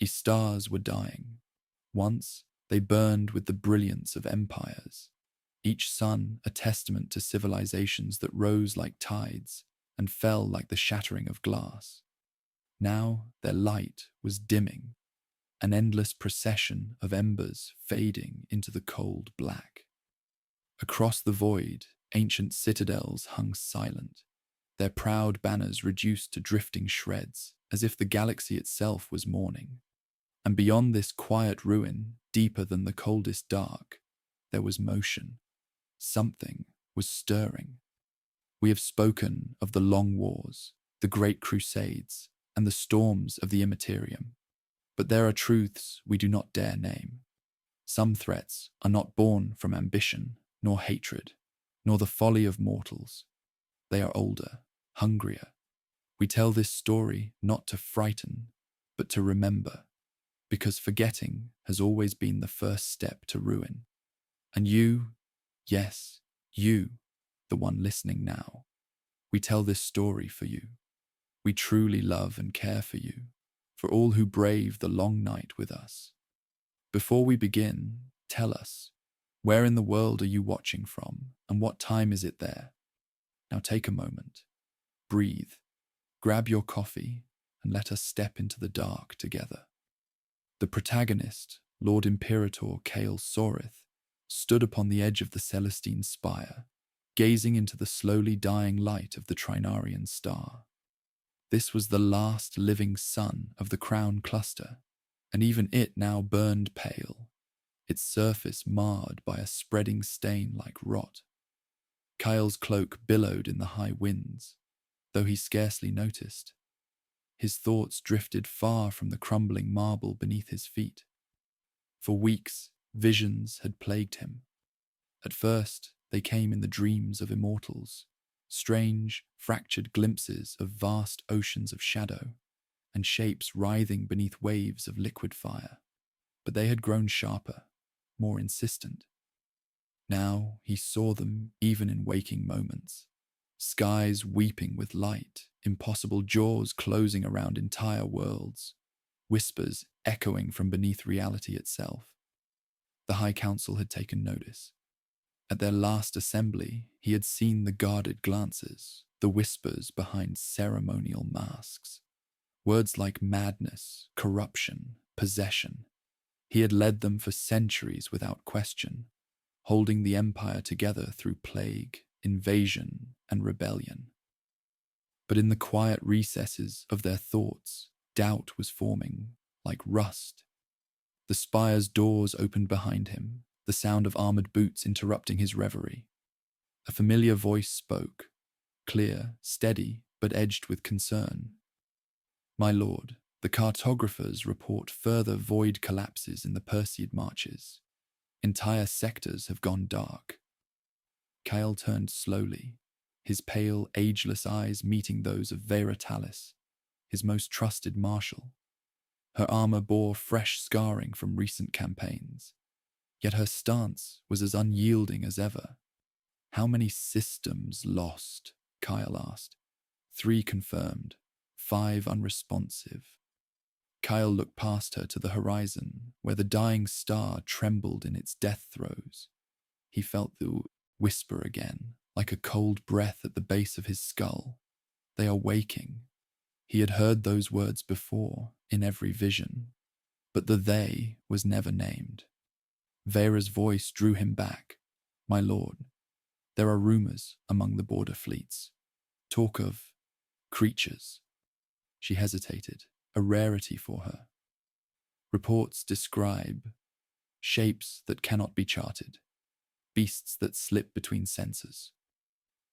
These stars were dying. Once, they burned with the brilliance of empires, each sun a testament to civilizations that rose like tides and fell like the shattering of glass. Now their light was dimming, an endless procession of embers fading into the cold black. Across the void, ancient citadels hung silent, their proud banners reduced to drifting shreds, as if the galaxy itself was mourning. And beyond this quiet ruin, deeper than the coldest dark, there was motion. Something was stirring. We have spoken of the long wars, the great crusades, and the storms of the immaterium. But there are truths we do not dare name. Some threats are not born from ambition, nor hatred, nor the folly of mortals. They are older, hungrier. We tell this story not to frighten, but to remember, because forgetting has always been the first step to ruin. And you, yes, you, the one listening now, we tell this story for you. We truly love and care for you, for all who brave the long night with us. Before we begin, tell us, where in the world are you watching from, and what time is it there? Now take a moment, breathe, grab your coffee, and let us step into the dark together. The protagonist, Lord Imperator Kael Sorith, stood upon the edge of the Celestine spire, gazing into the slowly dying light of the Trinarian star. This was the last living sun of the crown cluster, and even it now burned pale, its surface marred by a spreading stain like rot. Kael's cloak billowed in the high winds, though he scarcely noticed. His thoughts drifted far from the crumbling marble beneath his feet. For weeks, visions had plagued him. At first, they came in the dreams of immortals, strange, fractured glimpses of vast oceans of shadow, and shapes writhing beneath waves of liquid fire. But they had grown sharper, more insistent. Now he saw them even in waking moments. Skies weeping with light, impossible jaws closing around entire worlds, whispers echoing from beneath reality itself. The High Council had taken notice. At their last assembly, he had seen the guarded glances, the whispers behind ceremonial masks. Words like madness, corruption, possession. He had led them for centuries without question, holding the empire together through plague, invasion, and rebellion. But in the quiet recesses of their thoughts, doubt was forming, like rust. The spire's doors opened behind him, the sound of armored boots interrupting his reverie. A familiar voice spoke, clear, steady, but edged with concern. "My lord, the cartographers report further void collapses in the Perseid marches. Entire sectors have gone dark." Kael turned slowly, his pale, ageless eyes meeting those of Veritalis, his most trusted marshal. Her armor bore fresh scarring from recent campaigns, yet her stance was as unyielding as ever. "How many systems lost?" Kael asked. "3 confirmed, 5 unresponsive." Kael looked past her to the horizon, where the dying star trembled in its death throes. He felt the whisper again, like a cold breath at the base of his skull. "They are waking." He had heard those words before, in every vision, but the "they" was never named. Vera's voice drew him back. "My lord, there are rumors among the border fleets. Talk of creatures." She hesitated, a rarity for her. "Reports describe shapes that cannot be charted, beasts that slip between sensors,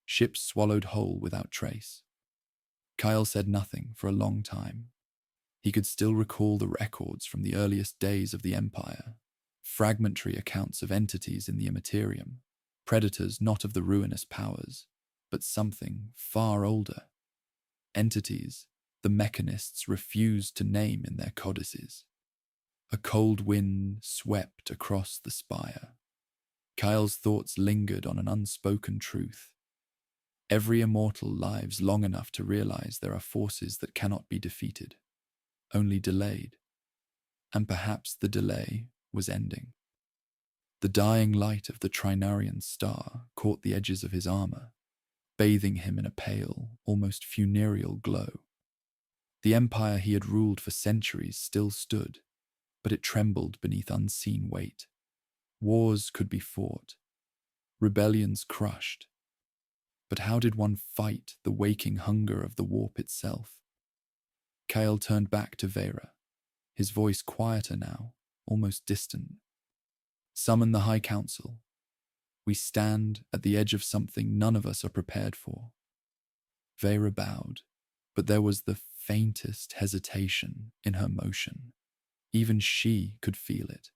ships swallowed whole without trace." Kael said nothing for a long time. He could still recall the records from the earliest days of the Empire, fragmentary accounts of entities in the immaterium, predators not of the ruinous powers, but something far older. Entities the mechanists refused to name in their codices. A cold wind swept across the spire. Kael's thoughts lingered on an unspoken truth. Every immortal lives long enough to realize there are forces that cannot be defeated, only delayed. and perhaps the delay was ending. The dying light of the Trinarian star caught the edges of his armor, bathing him in a pale, almost funereal glow. The empire he had ruled for centuries still stood, but it trembled beneath unseen weight. Wars could be fought, rebellions crushed. But how did one fight the waking hunger of the warp itself? Kale turned back to Vera, his voice quieter now, almost distant. Summon the High Council. We stand at the edge of something none of us are prepared for. Vera bowed, but there was the faintest hesitation in her motion. Even she could feel it,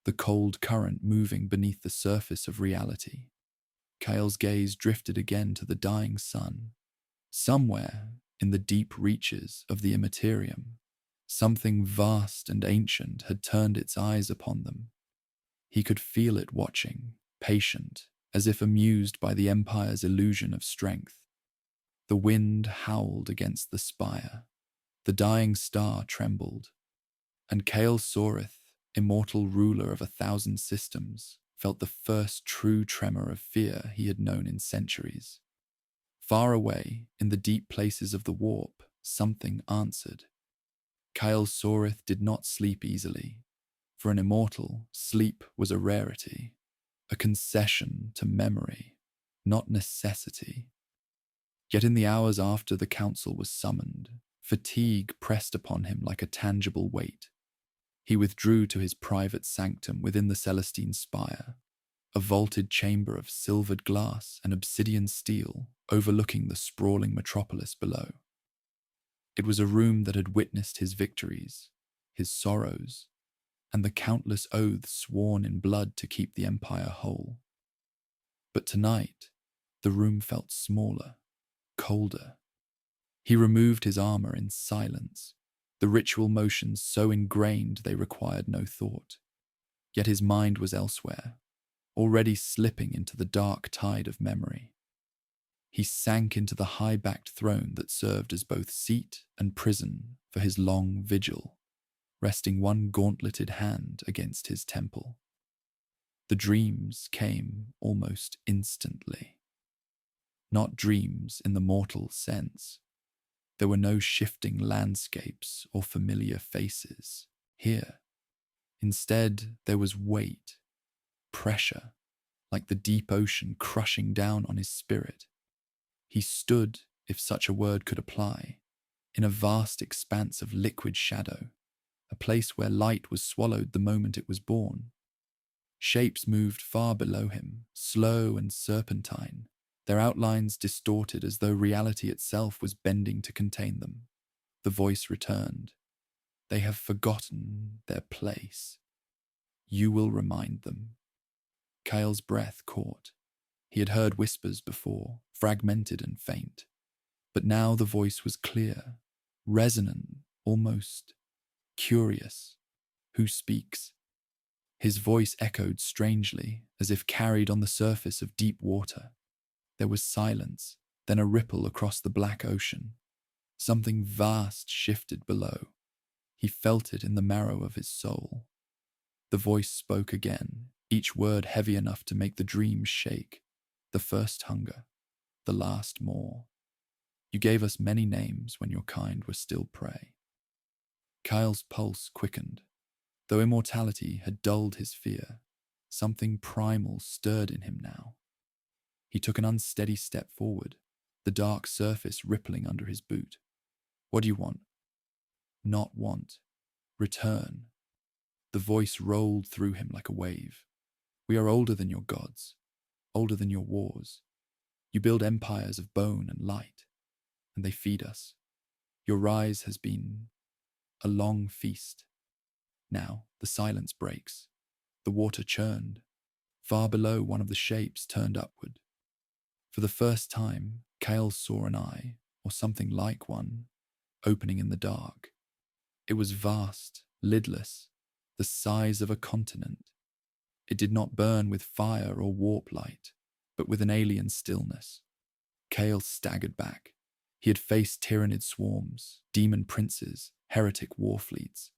the cold current moving beneath the surface of reality. Kale's gaze drifted again to the dying sun. Somewhere in the deep reaches of the immaterium, something vast and ancient had turned its eyes upon them. He could feel it watching, patient, as if amused by the Empire's illusion of strength. The wind howled against the spire. The dying star trembled. And Kale Soreth, immortal ruler of 1,000 systems, felt the first true tremor of fear he had known in centuries. Far away, in the deep places of the warp, something answered. Kale Soreth did not sleep easily. For an immortal, sleep was a rarity, a concession to memory, not necessity. Yet in the hours after the council was summoned, fatigue pressed upon him like a tangible weight. He withdrew to his private sanctum within the Celestine spire, a vaulted chamber of silvered glass and obsidian steel overlooking the sprawling metropolis below. It was a room that had witnessed his victories, his sorrows, and the countless oaths sworn in blood to keep the Empire whole. But tonight, the room felt smaller, colder. He removed his armor in silence, the ritual motions so ingrained they required no thought. Yet his mind was elsewhere, already slipping into the dark tide of memory. He sank into the high-backed throne that served as both seat and prison for his long vigil, resting one gauntleted hand against his temple. The dreams came almost instantly. Not dreams in the mortal sense. There were no shifting landscapes or familiar faces here. Instead, there was weight, pressure, like the deep ocean crushing down on his spirit. He stood, if such a word could apply, in a vast expanse of liquid shadow, a place where light was swallowed the moment it was born. Shapes moved far below him, slow and serpentine, their outlines distorted as though reality itself was bending to contain them. The voice returned. They have forgotten their place. You will remind them. Kyle's breath caught. He had heard whispers before, fragmented and faint. But now the voice was clear, resonant, almost curious. Who speaks? His voice echoed strangely, as if carried on the surface of deep water. There was silence, then a ripple across the black ocean. Something vast shifted below. He felt it in the marrow of his soul. The voice spoke again, each word heavy enough to make the dreams shake. The first hunger, the last more. You gave us many names when your kind were still prey. Kyle's pulse quickened. Though immortality had dulled his fear, something primal stirred in him now. He took an unsteady step forward, the dark surface rippling under his boot. What do you want? Not want. Return. The voice rolled through him like a wave. We are older than your gods, older than your wars. You build empires of bone and light, and they feed us. Your rise has been a long feast. Now the silence breaks. The water churned. Far below, one of the shapes turned upward. For the first time, Kale saw an eye, or something like one, opening in the dark. It was vast, lidless, the size of a continent. It did not burn with fire or warp light, but with an alien stillness. Kale staggered back. He had faced tyrannid swarms, demon princes, heretic war fleets.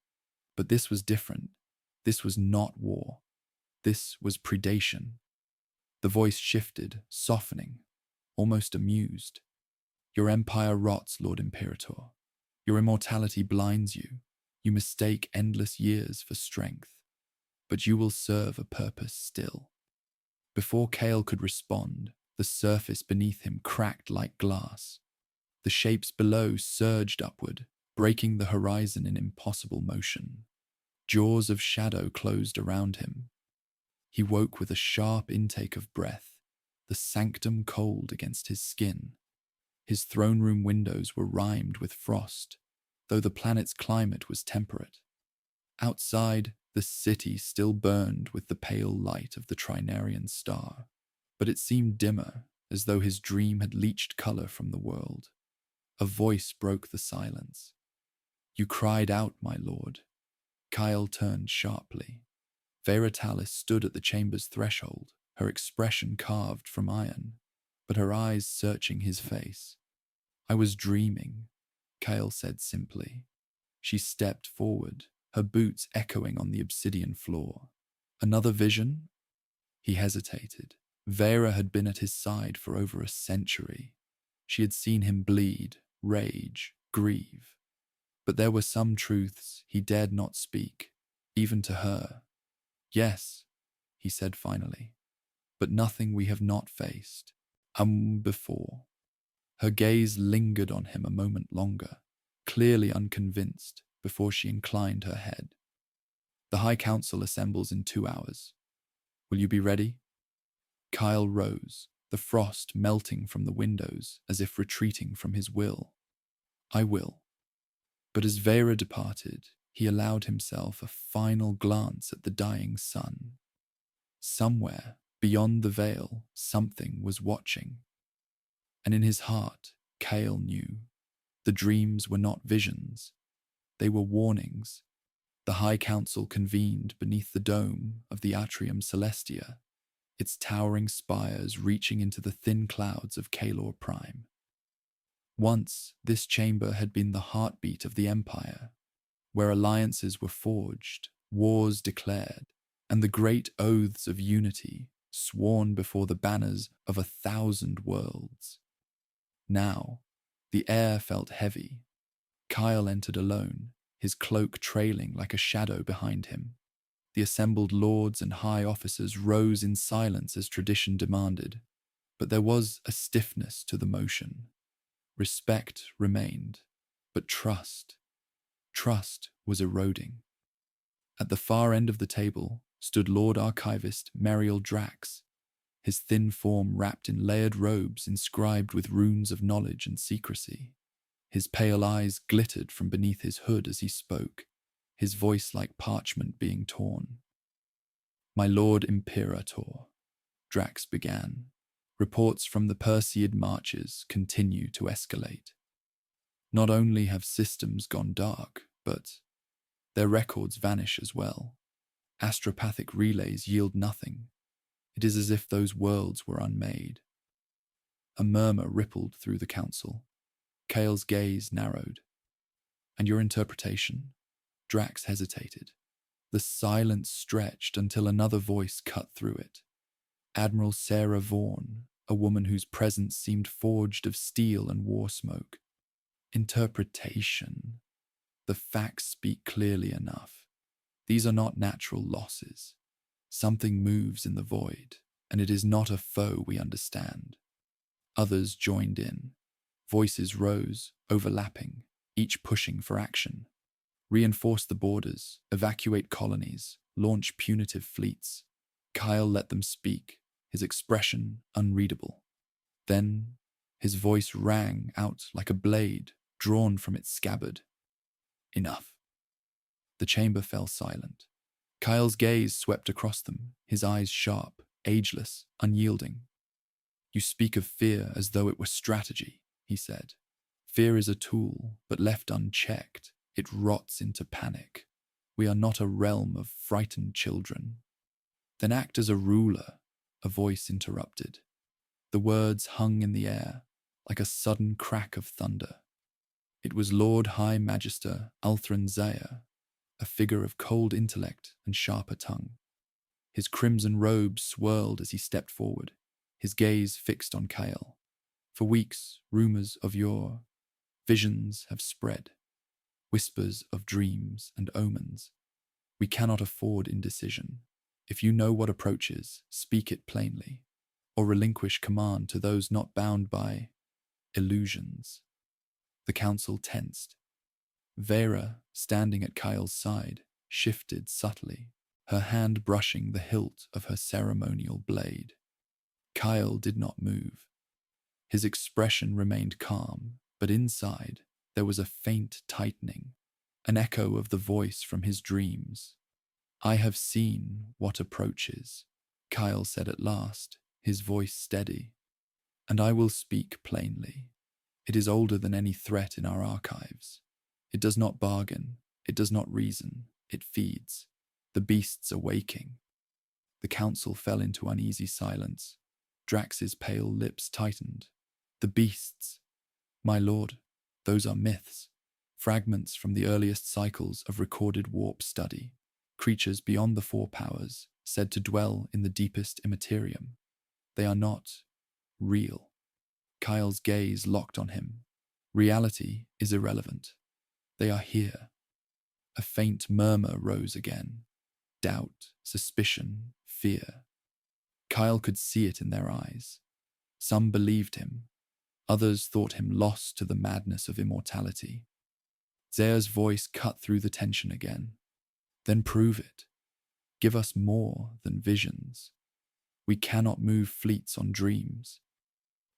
But this was different. This was not war. This was predation. The voice shifted, softening, almost amused. Your empire rots, Lord Imperator. Your immortality blinds you. You mistake endless years for strength. But you will serve a purpose still. Before Kale could respond, the surface beneath him cracked like glass. The shapes below surged upward, breaking the horizon in impossible motion. Jaws of shadow closed around him. He woke with a sharp intake of breath, the sanctum cold against his skin. His throne room windows were rimed with frost, though the planet's climate was temperate. Outside, the city still burned with the pale light of the Trinarian star, but it seemed dimmer, as though his dream had leached color from the world. A voice broke the silence. "You cried out, my lord." Kyle turned sharply. Veritalis stood at the chamber's threshold, her expression carved from iron, but her eyes searching his face. "I was dreaming," Kyle said simply. She stepped forward, her boots echoing on the obsidian floor. "Another vision?" He hesitated. Vera had been at his side for over a century. She had seen him bleed, rage, grieve. But there were some truths he dared not speak, even to her. "Yes," he said finally, "but nothing we have not faced. Before." Her gaze lingered on him a moment longer, clearly unconvinced, before she inclined her head. "The High Council assembles in 2 hours. Will you be ready?" Kyle rose, the frost melting from the windows as if retreating from his will. "I will." But as Vera departed, he allowed himself a final glance at the dying sun. Somewhere, beyond the veil, something was watching. And in his heart, Kale knew. The dreams were not visions. They were warnings. The High Council convened beneath the dome of the Atrium Celestia, its towering spires reaching into the thin clouds of Kalor Prime. Once, this chamber had been the heartbeat of the Empire, where alliances were forged, wars declared, and the great oaths of unity sworn before the banners of 1,000 worlds. Now, the air felt heavy. Kyle entered alone, his cloak trailing like a shadow behind him. The assembled lords and high officers rose in silence as tradition demanded, but there was a stiffness to the motion. Respect remained, but trust was eroding. At the far end of the table stood Lord Archivist Meriel Drax, his thin form wrapped in layered robes inscribed with runes of knowledge and secrecy. His pale eyes glittered from beneath his hood as he spoke, his voice like parchment being torn. "My Lord Imperator," Drax began, "reports from the Perseid marches continue to escalate. Not only have systems gone dark, but their records vanish as well. Astropathic relays yield nothing. It is as if those worlds were unmade." A murmur rippled through the council. Kale's gaze narrowed. "And your interpretation?" Drax hesitated. The silence stretched until another voice cut through it. Admiral Sarah Vaughan, a woman whose presence seemed forged of steel and war smoke. "Interpretation. The facts speak clearly enough. These are not natural losses. Something moves in the void, and it is not a foe we understand." Others joined in. Voices rose, overlapping, each pushing for action. Reinforce the borders, evacuate colonies, launch punitive fleets. Kyle let them speak, his expression unreadable. Then his voice rang out like a blade drawn from its scabbard. "Enough." The chamber fell silent. Kyle's gaze swept across them, his eyes sharp, ageless, unyielding. "You speak of fear as though it were strategy," he said. "Fear is a tool, but left unchecked, it rots into panic. We are not a realm of frightened children." "Then act as a ruler," a voice interrupted. The words hung in the air, like a sudden crack of thunder. It was Lord High Magister Althran Zaya, a figure of cold intellect and sharper tongue. His crimson robe swirled as he stepped forward, his gaze fixed on Kyle. For weeks, rumors of your visions have spread, whispers of dreams and omens. We cannot afford indecision. If you know what approaches, speak it plainly, or relinquish command to those not bound by illusions. The council tensed. Vera, standing at Kyle's side, shifted subtly, her hand brushing the hilt of her ceremonial blade. Kyle did not move. His expression remained calm, but inside there was a faint tightening, an echo of the voice from his dreams. I have seen what approaches, Kyle said at last, his voice steady. And I will speak plainly. It is older than any threat in our archives. It does not bargain, it does not reason, it feeds. The beasts are waking. The council fell into uneasy silence. Drax's pale lips tightened. The beasts. My lord, those are myths, fragments from the earliest cycles of recorded warp study, creatures beyond the four powers, said to dwell in the deepest immaterium. They are not real. Kyle's gaze locked on him. Reality is irrelevant. They are here. A faint murmur rose again. Doubt, suspicion, fear. Kyle could see it in their eyes. Some believed him. Others thought him lost to the madness of immortality. Zaya's voice cut through the tension again. Then prove it. Give us more than visions. We cannot move fleets on dreams.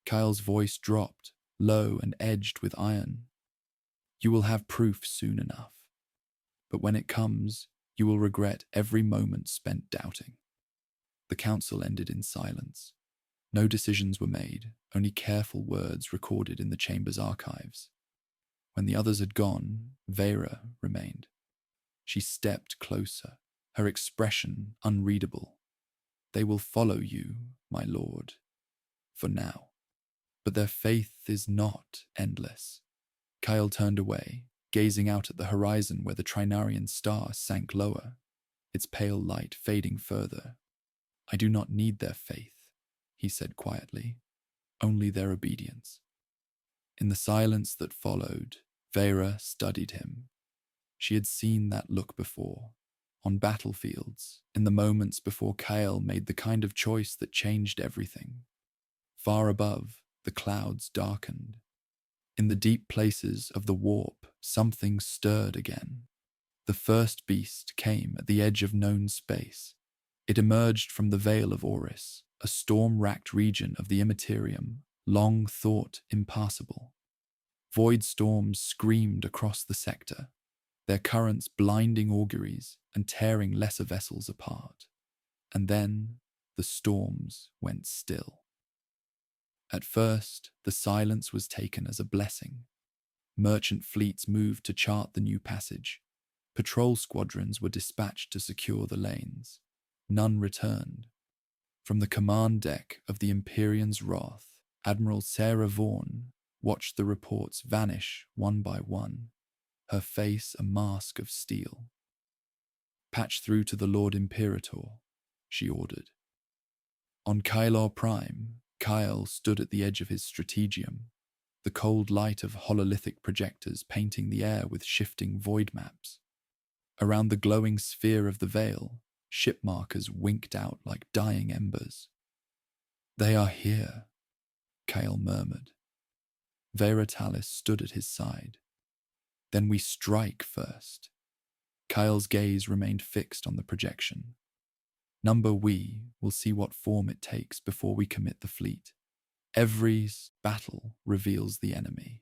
Kyle's voice dropped, low and edged with iron. You will have proof soon enough. But when it comes, you will regret every moment spent doubting. The council ended in silence. No decisions were made, only careful words recorded in the chamber's archives. When the others had gone, Vera remained. She stepped closer, her expression unreadable. They will follow you, my lord, for now. But their faith is not endless. Kyle turned away, gazing out at the horizon where the Trinarian star sank lower, its pale light fading further. I do not need their faith, he said quietly, only their obedience. In the silence that followed, Vera studied him. She had seen that look before, on battlefields, in the moments before Kyle made the kind of choice that changed everything. Far above, the clouds darkened. In the deep places of the warp, something stirred again. The first beast came at the edge of known space. It emerged from the Vale of Oris, a storm-racked region of the immaterium, long thought impassable. Void storms screamed across the sector, their currents blinding auguries and tearing lesser vessels apart. And then the storms went still. At first, the silence was taken as a blessing. Merchant fleets moved to chart the new passage. Patrol squadrons were dispatched to secure the lanes. None returned. From the command deck of the Empyrean's Wrath, Admiral Sarah Vaughan watched the reports vanish one by one, her face a mask of steel. Patch through to the Lord Imperator, she ordered. On Kylor Prime, Kyle stood at the edge of his strategium, the cold light of hololithic projectors painting the air with shifting void maps. Around the glowing sphere of the veil, ship markers winked out like dying embers. They are here, Kyle murmured. Veritalis stood at his side. Then we strike first. Kyle's gaze remained fixed on the projection. Number we will see what form it takes before we commit the fleet. Every battle reveals the enemy.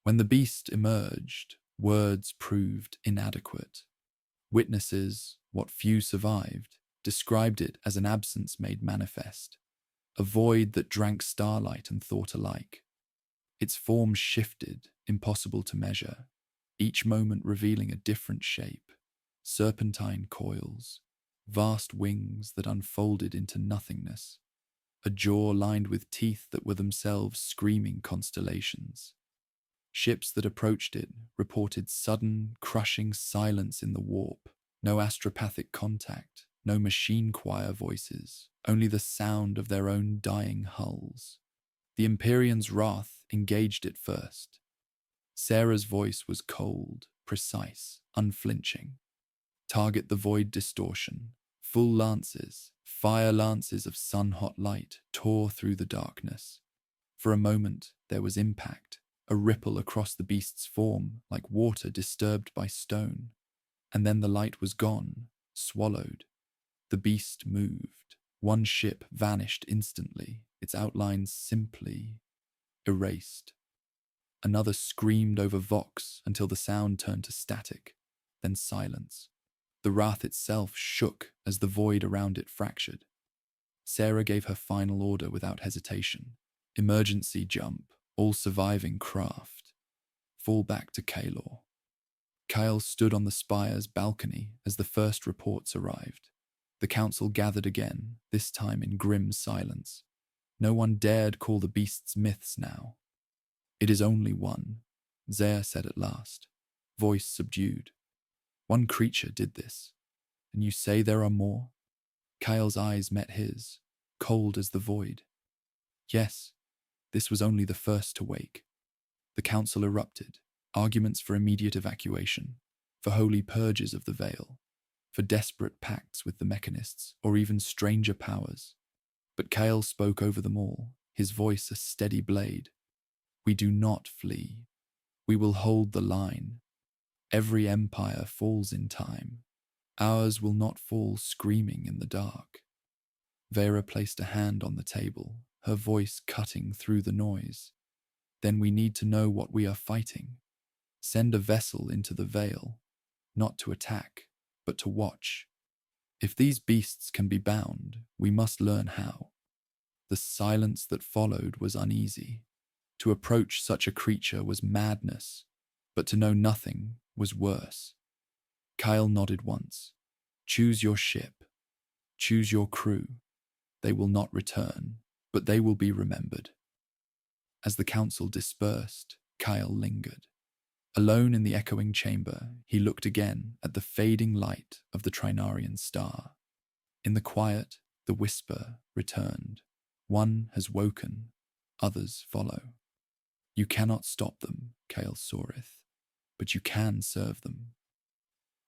When the beast emerged, words proved inadequate. Witnesses, what few survived, described it as an absence made manifest, a void that drank starlight and thought alike. Its form shifted, impossible to measure, each moment revealing a different shape, serpentine coils, vast wings that unfolded into nothingness, a jaw lined with teeth that were themselves screaming constellations. Ships that approached it reported sudden, crushing silence in the warp. No astropathic contact, no machine choir voices, only the sound of their own dying hulls. The Empyrean's wrath engaged it first. Sarah's voice was cold, precise, unflinching. Target the void distortion. Full lances, fire lances of sun-hot light tore through the darkness. For a moment, there was impact, a ripple across the beast's form, like water disturbed by stone. And then the light was gone, swallowed. The beast moved. One ship vanished instantly, its outlines simply erased. Another screamed over Vox until the sound turned to static, then silence. The wrath itself shook as the void around it fractured. Sarah gave her final order without hesitation. Emergency jump, all surviving craft. Fall back to Kaelor. Kyle stood on the spire's balcony as the first reports arrived. The council gathered again, this time in grim silence. No one dared call the beast's myths now. It is only one, Zaya said at last, voice subdued. One creature did this, and you say there are more? Kyle's eyes met his, cold as the void. Yes, this was only the first to wake. The council erupted, arguments for immediate evacuation, for holy purges of the veil, for desperate pacts with the mechanists, or even stranger powers. But Kyle spoke over them all, his voice a steady blade. We do not flee. We will hold the line. Every empire falls in time. Ours will not fall screaming in the dark. Vera placed a hand on the table, her voice cutting through the noise. Then we need to know what we are fighting. Send a vessel into the veil, not to attack, but to watch. If these beasts can be bound, we must learn how. The silence that followed was uneasy. To approach such a creature was madness, but to know nothing was worse. Kyle nodded once. Choose your ship. Choose your crew. They will not return, but they will be remembered. As the council dispersed, Kyle lingered. Alone in the echoing chamber, he looked again at the fading light of the Trinarian star. In the quiet, the whisper returned. One has woken, others follow. You cannot stop them, Kyle Sorith, but you can serve them.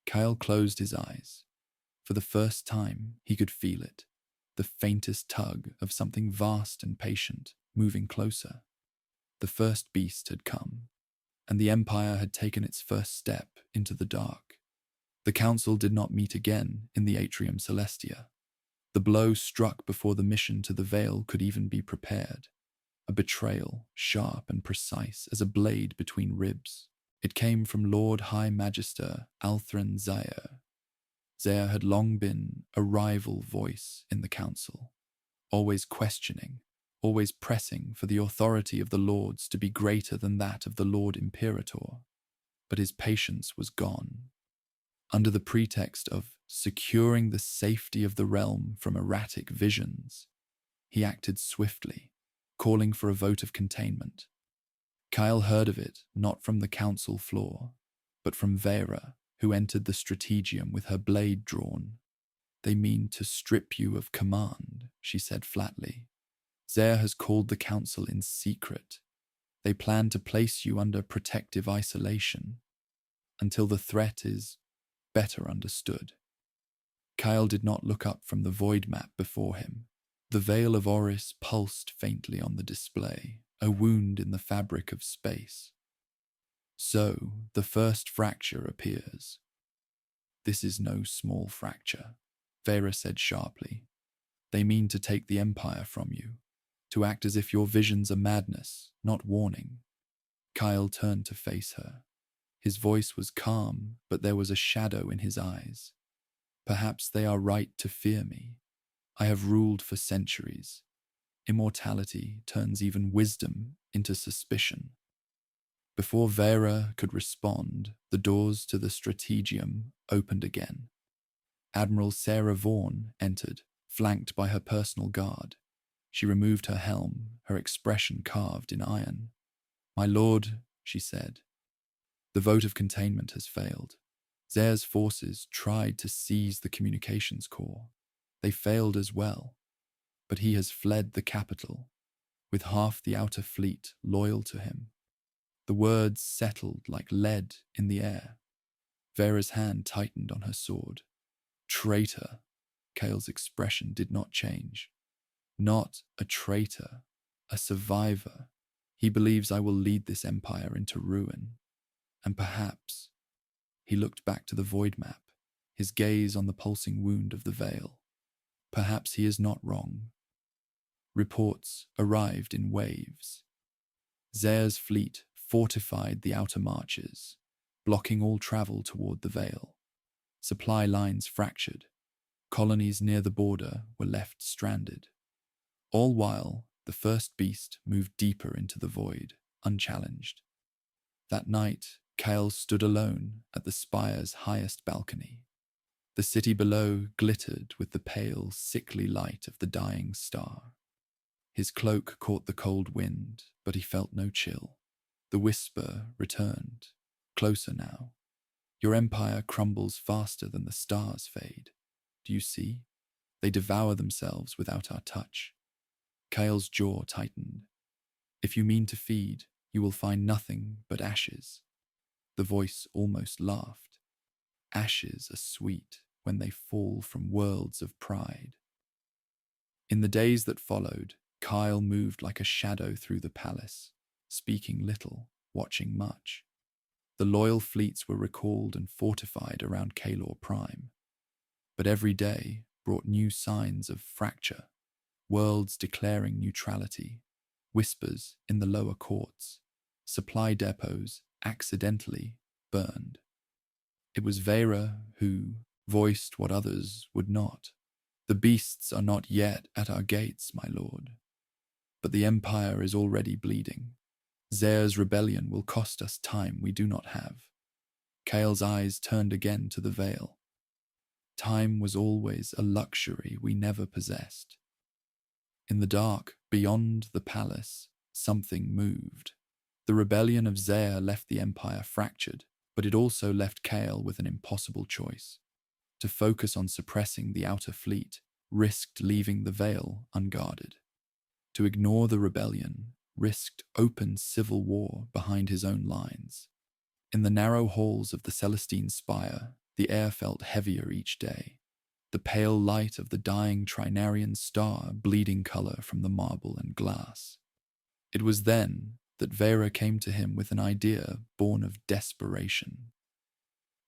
Kyle closed his eyes. For the first time, he could feel it, the faintest tug of something vast and patient moving closer. The first beast had come, and the Empire had taken its first step into the dark. The council did not meet again in the Atrium Celestia. The blow struck before the mission to the Veil could even be prepared. A betrayal, sharp and precise as a blade between ribs. It came from Lord High Magister Althran Zaire. Zaire had long been a rival voice in the council, always questioning, always pressing for the authority of the lords to be greater than that of the Lord Imperator. But his patience was gone. Under the pretext of securing the safety of the realm from erratic visions, he acted swiftly, calling for a vote of containment. Kyle heard of it not from the council floor, but from Vera, who entered the strategium with her blade drawn. They mean to strip you of command, she said flatly. Zaire has called the council in secret. They plan to place you under protective isolation until the threat is better understood. Kyle did not look up from the void map before him. The veil of Oris pulsed faintly on the display, a wound in the fabric of space. So, the first fracture appears. This is no small fracture, Vera said sharply. They mean to take the Empire from you, to act as if your visions are madness, not warning. Kyle turned to face her. His voice was calm, but there was a shadow in his eyes. Perhaps they are right to fear me. I have ruled for centuries. Immortality turns even wisdom into suspicion. Before Vera could respond, the doors to the strategium opened again. Admiral Sarah Vaughan entered, flanked by her personal guard. She removed her helm, her expression carved in iron. My lord, she said. The vote of containment has failed. Zare's forces tried to seize the communications core. They failed as well, but he has fled the capital, with half the outer fleet loyal to him. The words settled like lead in the air. Vera's hand tightened on her sword. Traitor. Kale's expression did not change. Not a traitor, a survivor. He believes I will lead this empire into ruin. And perhaps, he looked back to the void map, his gaze on the pulsing wound of the veil. Perhaps he is not wrong. Reports arrived in waves. Zare's fleet fortified the outer marches, blocking all travel toward the veil. Supply lines fractured. Colonies near the border were left stranded. All while, the first beast moved deeper into the void, unchallenged. That night, Kale stood alone at the spire's highest balcony. The city below glittered with the pale, sickly light of the dying star. His cloak caught the cold wind, but he felt no chill. The whisper returned, closer now. Your empire crumbles faster than the stars fade. Do you see? They devour themselves without our touch. Kale's jaw tightened. If you mean to feed, you will find nothing but ashes. The voice almost laughed. Ashes are sweet when they fall from worlds of pride. In the days that followed, Kyle moved like a shadow through the palace, speaking little, watching much. The loyal fleets were recalled and fortified around Kalor Prime. But every day brought new signs of fracture, worlds declaring neutrality, whispers in the lower courts, supply depots accidentally burned. It was Vera who voiced what others would not. The beasts are not yet at our gates, my lord. But the Empire is already bleeding. Zare's rebellion will cost us time we do not have. Kale's eyes turned again to the veil. Time was always a luxury we never possessed. In the dark, beyond the palace, something moved. The rebellion of Zare left the Empire fractured, but it also left Kale with an impossible choice. To focus on suppressing the outer fleet risked leaving the veil unguarded. To ignore the rebellion risked open civil war behind his own lines. In the narrow halls of the Celestine Spire, the air felt heavier each day. The pale light of the dying Trinarian star bleeding color from the marble and glass. It was then that Vera came to him with an idea born of desperation.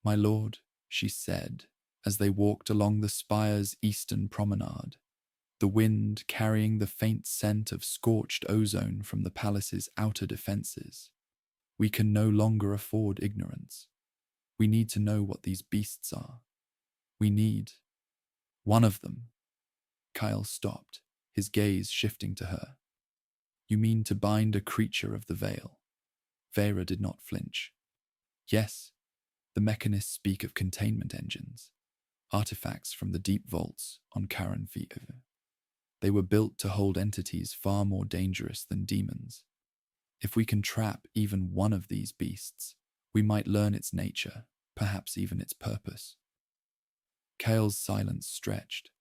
My lord, she said, as they walked along the spire's eastern promenade, the wind carrying the faint scent of scorched ozone from the palace's outer defenses. We can no longer afford ignorance. We need to know what these beasts are. We need one of them. Kyle stopped, his gaze shifting to her. You mean to bind a creature of the veil? Vera did not flinch. Yes, the mechanists speak of containment engines, artifacts from the deep vaults on Karen Vive. They were built to hold entities far more dangerous than demons. If we can trap even one of these beasts, we might learn its nature, perhaps even its purpose. Kale's silence stretched.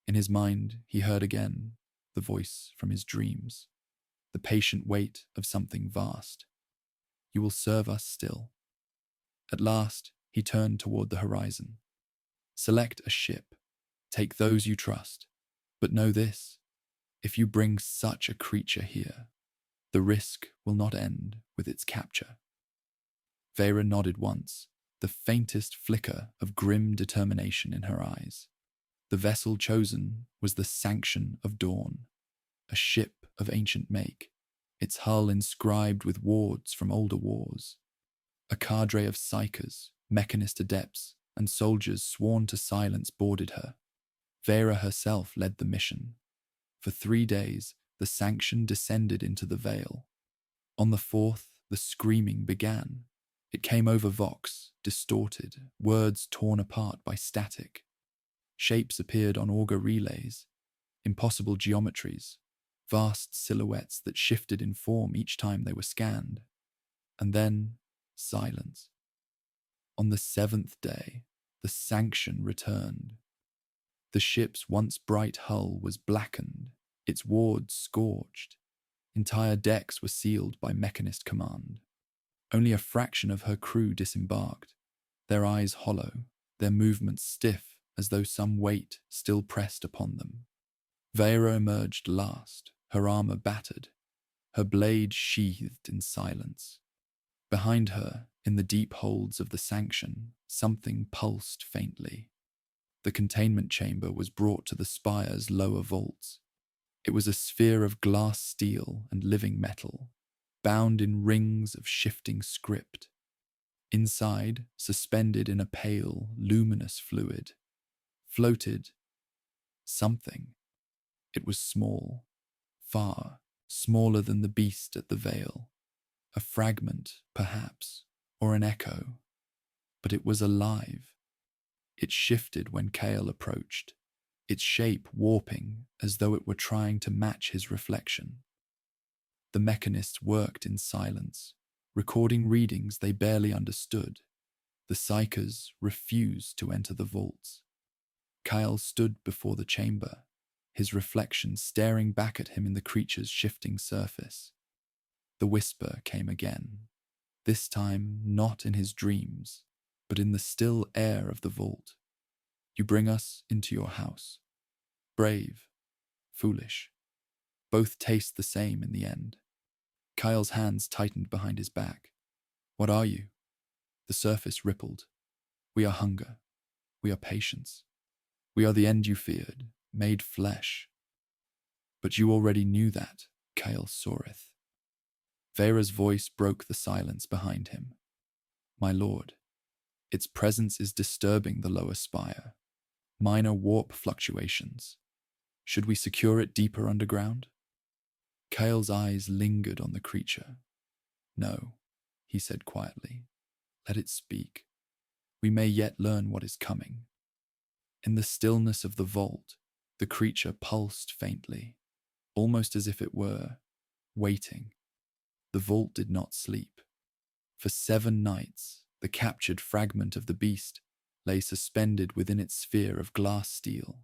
In his mind, he heard again the voice from his dreams, the patient weight of something vast. You will serve us still. At last, he turned toward the horizon. Select a ship. Take those you trust. But know this, if you bring such a creature here, the risk will not end with its capture. Vera nodded once, the faintest flicker of grim determination in her eyes. The vessel chosen was the Sanction of Dawn, a ship of ancient make, its hull inscribed with wards from older wars. A cadre of psychers, mechanist adepts, and soldiers sworn to silence boarded her. Vera herself led the mission. For 3 days, the Sanction descended into the veil. On the 4th, the screaming began. It came over Vox, distorted, words torn apart by static. Shapes appeared on auger relays, impossible geometries, vast silhouettes that shifted in form each time they were scanned. And then silence. On the seventh day, the sanction returned. The ship's once bright hull was blackened, its wards scorched. Entire decks were sealed by mechanist command. Only a fraction of her crew disembarked, their eyes hollow, their movements stiff as though some weight still pressed upon them. Vera emerged last, her armor battered, her blade sheathed in silence. Behind her, in the deep holds of the sanction, something pulsed faintly. The containment chamber was brought to the spire's lower vaults. It was a sphere of glass steel and living metal, bound in rings of shifting script. Inside, suspended in a pale, luminous fluid, floated something. It was small, far smaller than the beast at the veil. A fragment, perhaps, or an echo. But it was alive. It shifted when Kale approached, its shape warping as though it were trying to match his reflection. The mechanists worked in silence, recording readings they barely understood. The psychers refused to enter the vaults. Kyle stood before the chamber, his reflection staring back at him in the creature's shifting surface. The whisper came again, this time not in his dreams, but in the still air of the vault. You bring us into your house. Brave, foolish. Both taste the same in the end. Kyle's hands tightened behind his back. What are you? The surface rippled. We are hunger. We are patience. We are the end you feared, made flesh. But you already knew that, Kyle Soreth. Vera's voice broke the silence behind him. My lord, its presence is disturbing the lower spire. Minor warp fluctuations. Should we secure it deeper underground? Kyle's eyes lingered on the creature. No, he said quietly. Let it speak. We may yet learn what is coming. In the stillness of the vault, the creature pulsed faintly, almost as if it were waiting. The vault did not sleep. For 7 nights, the captured fragment of the beast lay suspended within its sphere of glass steel,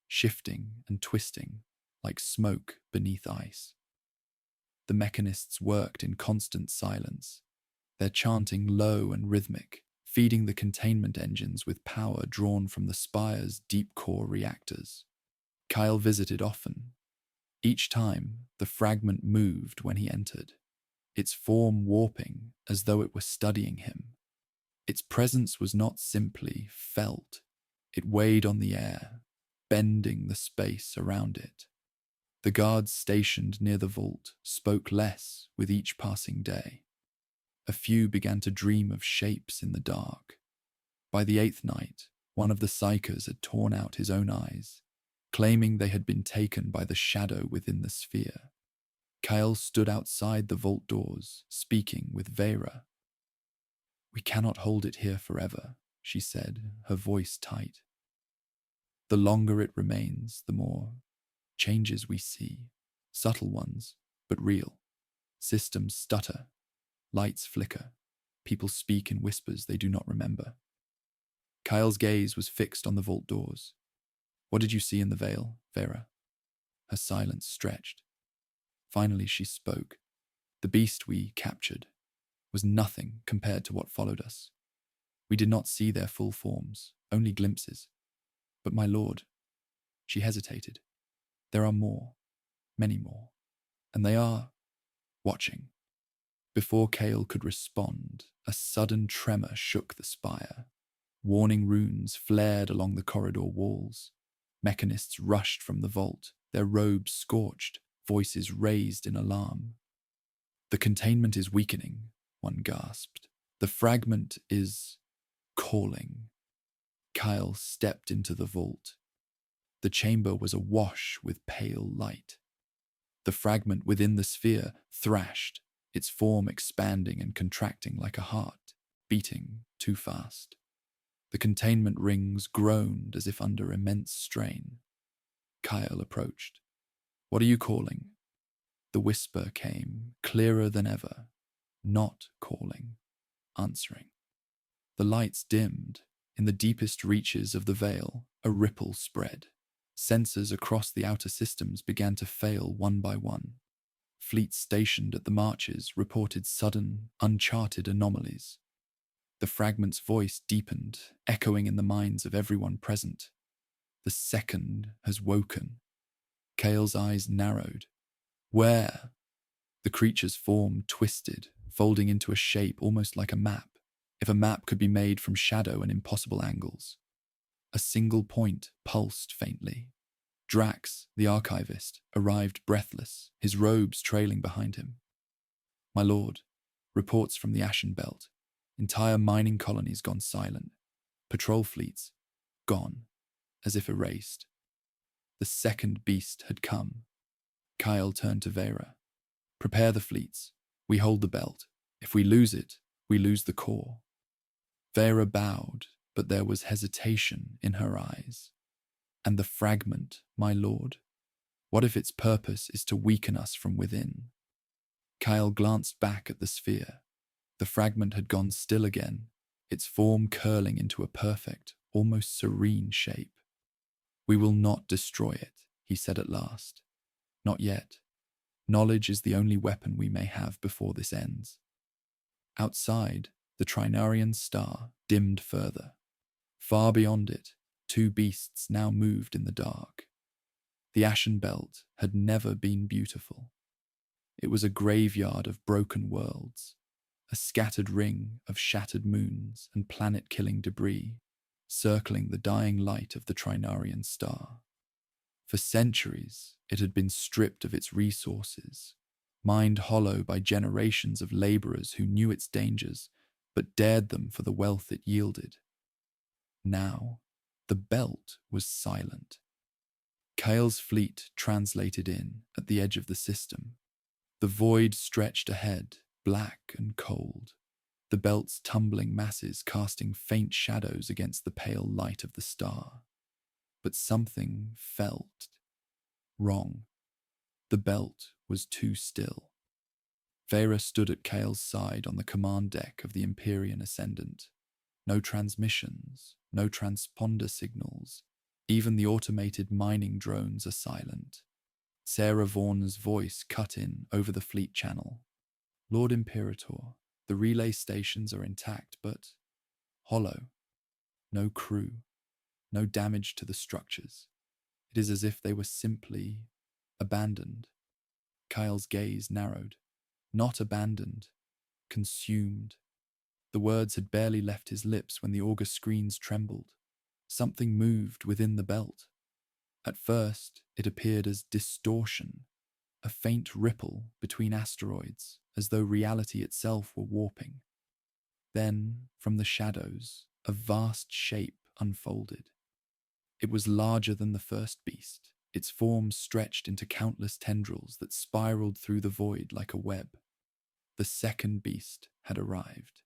shifting and twisting like smoke beneath ice. The mechanists worked in constant silence, their chanting low and rhythmic, feeding the containment engines with power drawn from the spire's deep-core reactors. Kyle visited often. Each time, the fragment moved when he entered, its form warping as though it were studying him. Its presence was not simply felt. It weighed on the air, bending the space around it. The guards stationed near the vault spoke less with each passing day. A few began to dream of shapes in the dark. By the 8th night, one of the psychers had torn out his own eyes, claiming they had been taken by the shadow within the sphere. Kyle stood outside the vault doors, speaking with Vera. We cannot hold it here forever, she said, her voice tight. The longer it remains, the more changes we see. Subtle ones, but real. Systems stutter. Lights flicker. People speak in whispers they do not remember. Kyle's gaze was fixed on the vault doors. What did you see in the veil, Vera? Her silence stretched. Finally she spoke. The beast we captured was nothing compared to what followed us. We did not see their full forms, only glimpses. But my lord, she hesitated. There are more, many more, and they are watching. Before Kale could respond, a sudden tremor shook the spire. Warning runes flared along the corridor walls. Mechanists rushed from the vault, their robes scorched, voices raised in alarm. The containment is weakening, one gasped. The fragment is calling. Kyle stepped into the vault. The chamber was awash with pale light. The fragment within the sphere thrashed, its form expanding and contracting like a heart, beating too fast. The containment rings groaned as if under immense strain. Kyle approached. What are you calling? The whisper came, clearer than ever. not calling, answering. The lights dimmed. In the deepest reaches of the veil, a ripple spread. Sensors across the outer systems began to fail one by one. Fleets stationed at the marches reported sudden, uncharted anomalies. The fragment's voice deepened, echoing in the minds of everyone present. The second has woken. Kale's eyes narrowed. Where? The creature's form twisted, folding into a shape almost like a map, if a map could be made from shadow and impossible angles. A single point pulsed faintly. Drax, the archivist, arrived breathless, his robes trailing behind him. My lord, reports from the Ashen Belt. Entire mining colonies gone silent. Patrol fleets gone, as if erased. The second beast had come. Kyle turned to Vera. Prepare the fleets. We hold the belt. If we lose it, we lose the core. Vera bowed, but there was hesitation in her eyes. And the fragment, my lord? What if its purpose is to weaken us from within? Kyle glanced back at the sphere. The fragment had gone still again, its form curling into a perfect, almost serene shape. We will not destroy it, he said at last. Not yet. Knowledge is the only weapon we may have before this ends. Outside, the Trinarian star dimmed further. Far beyond it, two beasts now moved in the dark. The Ashen Belt had never been beautiful. It was a graveyard of broken worlds, a scattered ring of shattered moons and planet-killing debris, circling the dying light of the Trinarian star. For centuries, it had been stripped of its resources, mined hollow by generations of laborers who knew its dangers, but dared them for the wealth it yielded. Now, the belt was silent. Kyle's fleet translated in at the edge of the system. The void stretched ahead, black and cold, the belt's tumbling masses casting faint shadows against the pale light of the star. But something felt wrong. The belt was too still. Vera stood at Kale's side on the command deck of the Empyrean Ascendant. No transmissions, no transponder signals. Even the automated mining drones are silent. Sarah Vaughan's voice cut in over the fleet channel. Lord Imperator, the relay stations are intact, but hollow. No crew. No damage to the structures. It is as if they were simply abandoned. Kyle's gaze narrowed. Not abandoned. Consumed. The words had barely left his lips when the auger screens trembled. Something moved within the belt. At first, it appeared as distortion, a faint ripple between asteroids, as though reality itself were warping. Then, from the shadows, a vast shape unfolded. It was larger than the first beast, its form stretched into countless tendrils that spiraled through the void like a web. The second beast had arrived.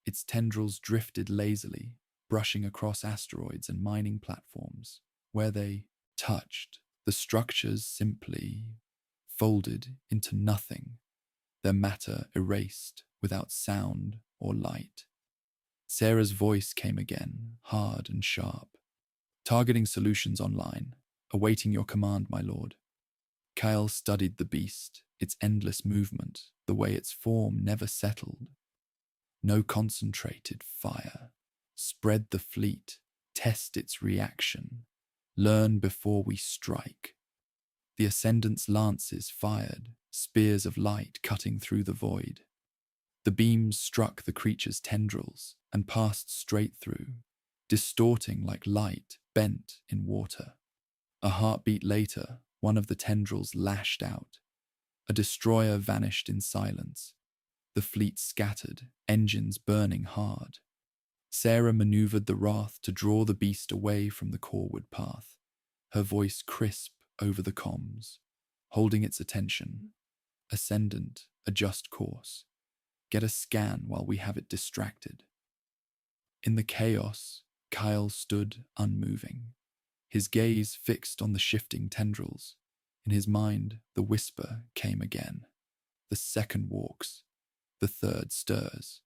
Its tendrils drifted lazily, brushing across asteroids and mining platforms. Where they touched, the structures simply folded into nothing, their matter erased without sound or light. Sarah's voice came again, hard and sharp. Targeting solutions online, awaiting your command, my lord. Kyle studied the beast, its endless movement, the way its form never settled. No concentrated fire. Spread the fleet, test its reaction. Learn before we strike. The Ascendant's lances fired, spears of light cutting through the void. The beams struck the creature's tendrils and passed straight through, distorting like light bent in water. A heartbeat later, one of the tendrils lashed out. A destroyer vanished in silence. The fleet scattered, engines burning hard. Sarah maneuvered the Wrath to draw the beast away from the coreward path, her voice crisp over the comms, holding its attention. Ascendant, adjust course. Get a scan while we have it distracted. In the chaos, Kyle stood unmoving, his gaze fixed on the shifting tendrils. In his mind, the whisper came again. The second walks. The third stirs.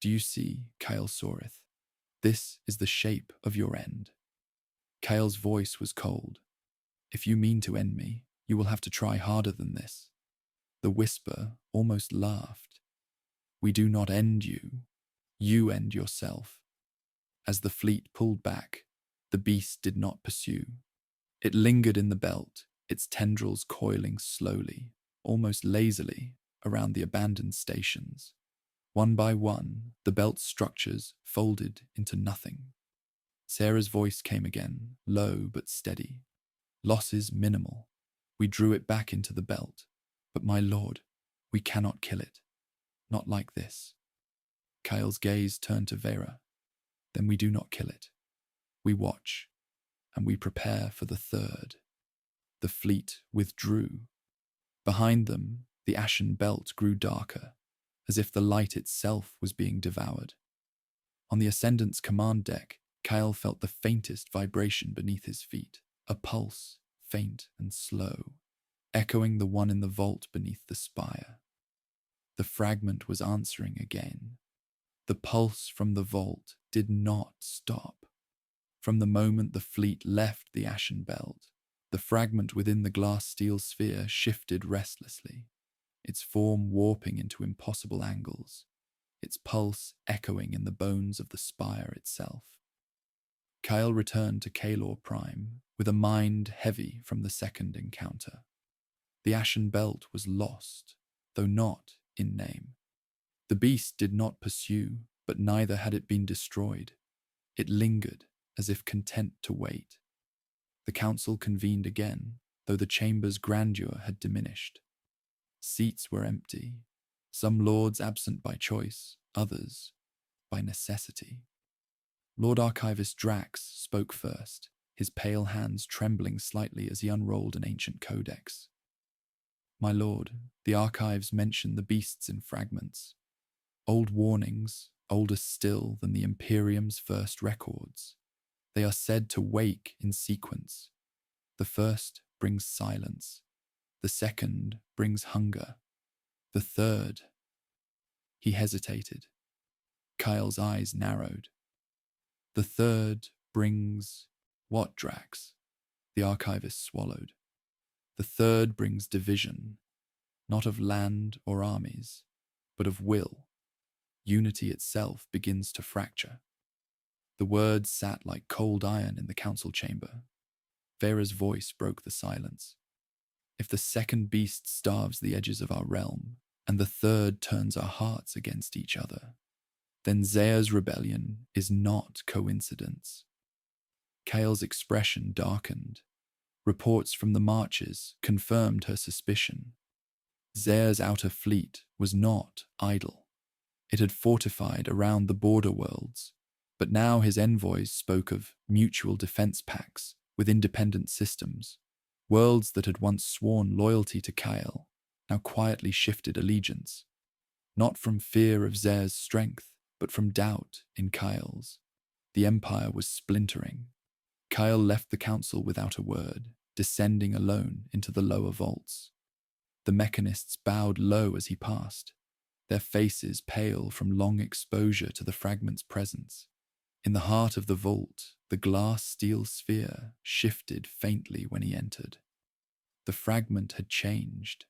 Do you see, Kyle Sorith? This is the shape of your end. Kyle's voice was cold. If you mean to end me, you will have to try harder than this. The whisper almost laughed. We do not end you. You end yourself. As the fleet pulled back, the beast did not pursue. It lingered in the belt, its tendrils coiling slowly, almost lazily, around the abandoned stations. One by one, the belt's structures folded into nothing. Sarah's voice came again, low but steady. Losses minimal. We drew it back into the belt. But my lord, we cannot kill it. Not like this. Kyle's gaze turned to Vera. Then we do not kill it. We watch, and we prepare for the third. The fleet withdrew. Behind them, the ashen belt grew darker, as if the light itself was being devoured. On the Ascendant's command deck, Kyle felt the faintest vibration beneath his feet, a pulse, faint and slow, echoing the one in the vault beneath the spire. The fragment was answering again. The pulse from the vault did not stop. From the moment the fleet left the ashen belt, the fragment within the glass steel sphere shifted restlessly, its form warping into impossible angles, its pulse echoing in the bones of the spire itself. Kyle returned to Kalor Prime with a mind heavy from the second encounter. The ashen belt was lost, though not in name. The beast did not pursue, but neither had it been destroyed. It lingered, as if content to wait. The council convened again, though the chamber's grandeur had diminished. Seats were empty, some lords absent by choice, others by necessity. Lord Archivist Drax spoke first, his pale hands trembling slightly as he unrolled an ancient codex. My lord, the archives mention the beasts in fragments. Old warnings, older still than the Imperium's first records. They are said to wake in sequence. The first brings silence. The second brings hunger. The third... He hesitated. Kyle's eyes narrowed. The third brings... What, Drax? The archivist swallowed. The third brings division, not of land or armies, but of will. Unity itself begins to fracture. The words sat like cold iron in the council chamber. Vera's voice broke the silence. If the second beast starves the edges of our realm, and the third turns our hearts against each other, then Zea's rebellion is not coincidence. Kale's expression darkened. Reports from the marches confirmed her suspicion. Zea's outer fleet was not idle. It had fortified around the border worlds, but now his envoys spoke of mutual defense pacts with independent systems. Worlds that had once sworn loyalty to Kyle now quietly shifted allegiance, not from fear of Zea's strength, but from doubt in Kyle's. The Empire was splintering. Kyle left the council without a word, descending alone into the lower vaults. The mechanists bowed low as he passed, their faces pale from long exposure to the fragment's presence. In the heart of the vault, the glass steel sphere shifted faintly when he entered. The fragment had changed.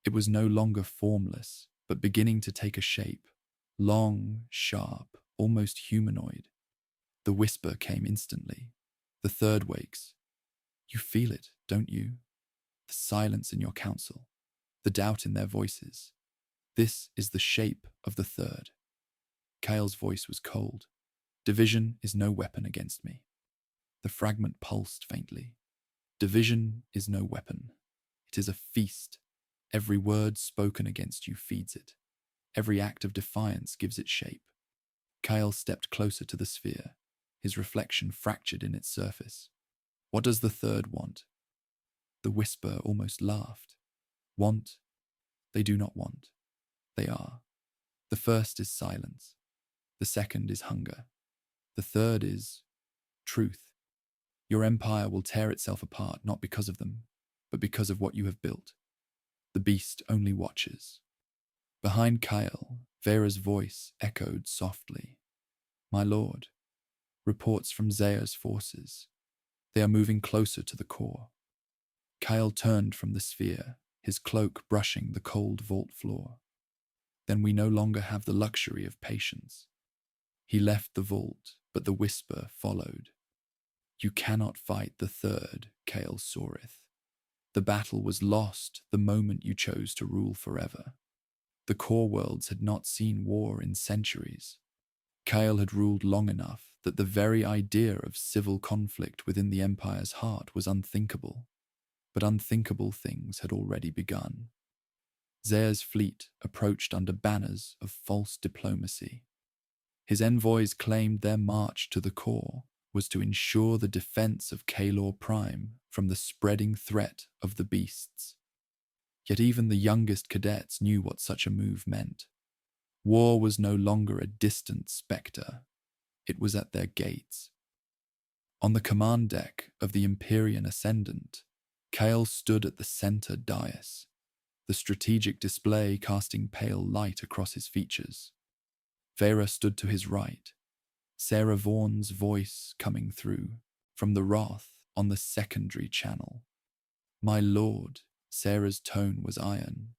It was no longer formless, but beginning to take a shape, long, sharp, almost humanoid. The whisper came instantly. The third wakes. You feel it, don't you? The silence in your council, the doubt in their voices. This is the shape of the third. Kyle's voice was cold. Division is no weapon against me. The fragment pulsed faintly. Division is no weapon. It is a feast. Every word spoken against you feeds it. Every act of defiance gives it shape. Kyle stepped closer to the sphere, his reflection fractured in its surface. What does the third want? The whisper almost laughed. Want? They do not want. They are. The first is silence. The second is hunger. The third is truth. Your empire will tear itself apart not because of them, but because of what you have built. The beast only watches. Behind Kyle, Vera's voice echoed softly. "My lord, reports from Zea's forces. They are moving closer to the core." Kyle turned from the sphere, his cloak brushing the cold vault floor. "Then we no longer have the luxury of patience." He left the vault, but the whisper followed. "You cannot fight the third, Kale Sorith. The battle was lost the moment you chose to rule forever." The core worlds had not seen war in centuries. Kyle had ruled long enough that the very idea of civil conflict within the Empire's heart was unthinkable. But unthinkable things had already begun. Zea's fleet approached under banners of false diplomacy. His envoys claimed their march to the core was to ensure the defense of Kalor Prime from the spreading threat of the beasts. Yet even the youngest cadets knew what such a move meant. War was no longer a distant spectre. It was at their gates. On the command deck of the Empyrean Ascendant, Kale stood at the center dais, the strategic display casting pale light across his features. Vera stood to his right, Sarah Vaughan's voice coming through from the Wrath on the secondary channel. "My lord," Sarah's tone was iron.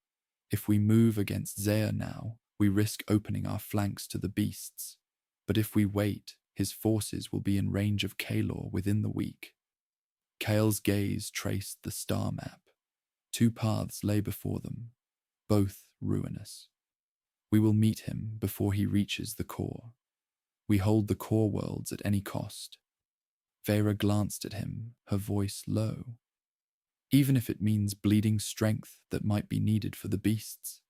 "If we move against Zea now, we risk opening our flanks to the beasts. But if we wait, his forces will be in range of Kalor within the week." Kale's gaze traced the star map. 2 paths lay before them, both ruinous. "We will meet him before he reaches the core. We hold the core worlds at any cost." Vera glanced at him, her voice low. "Even if it means bleeding strength that might be needed for the beasts."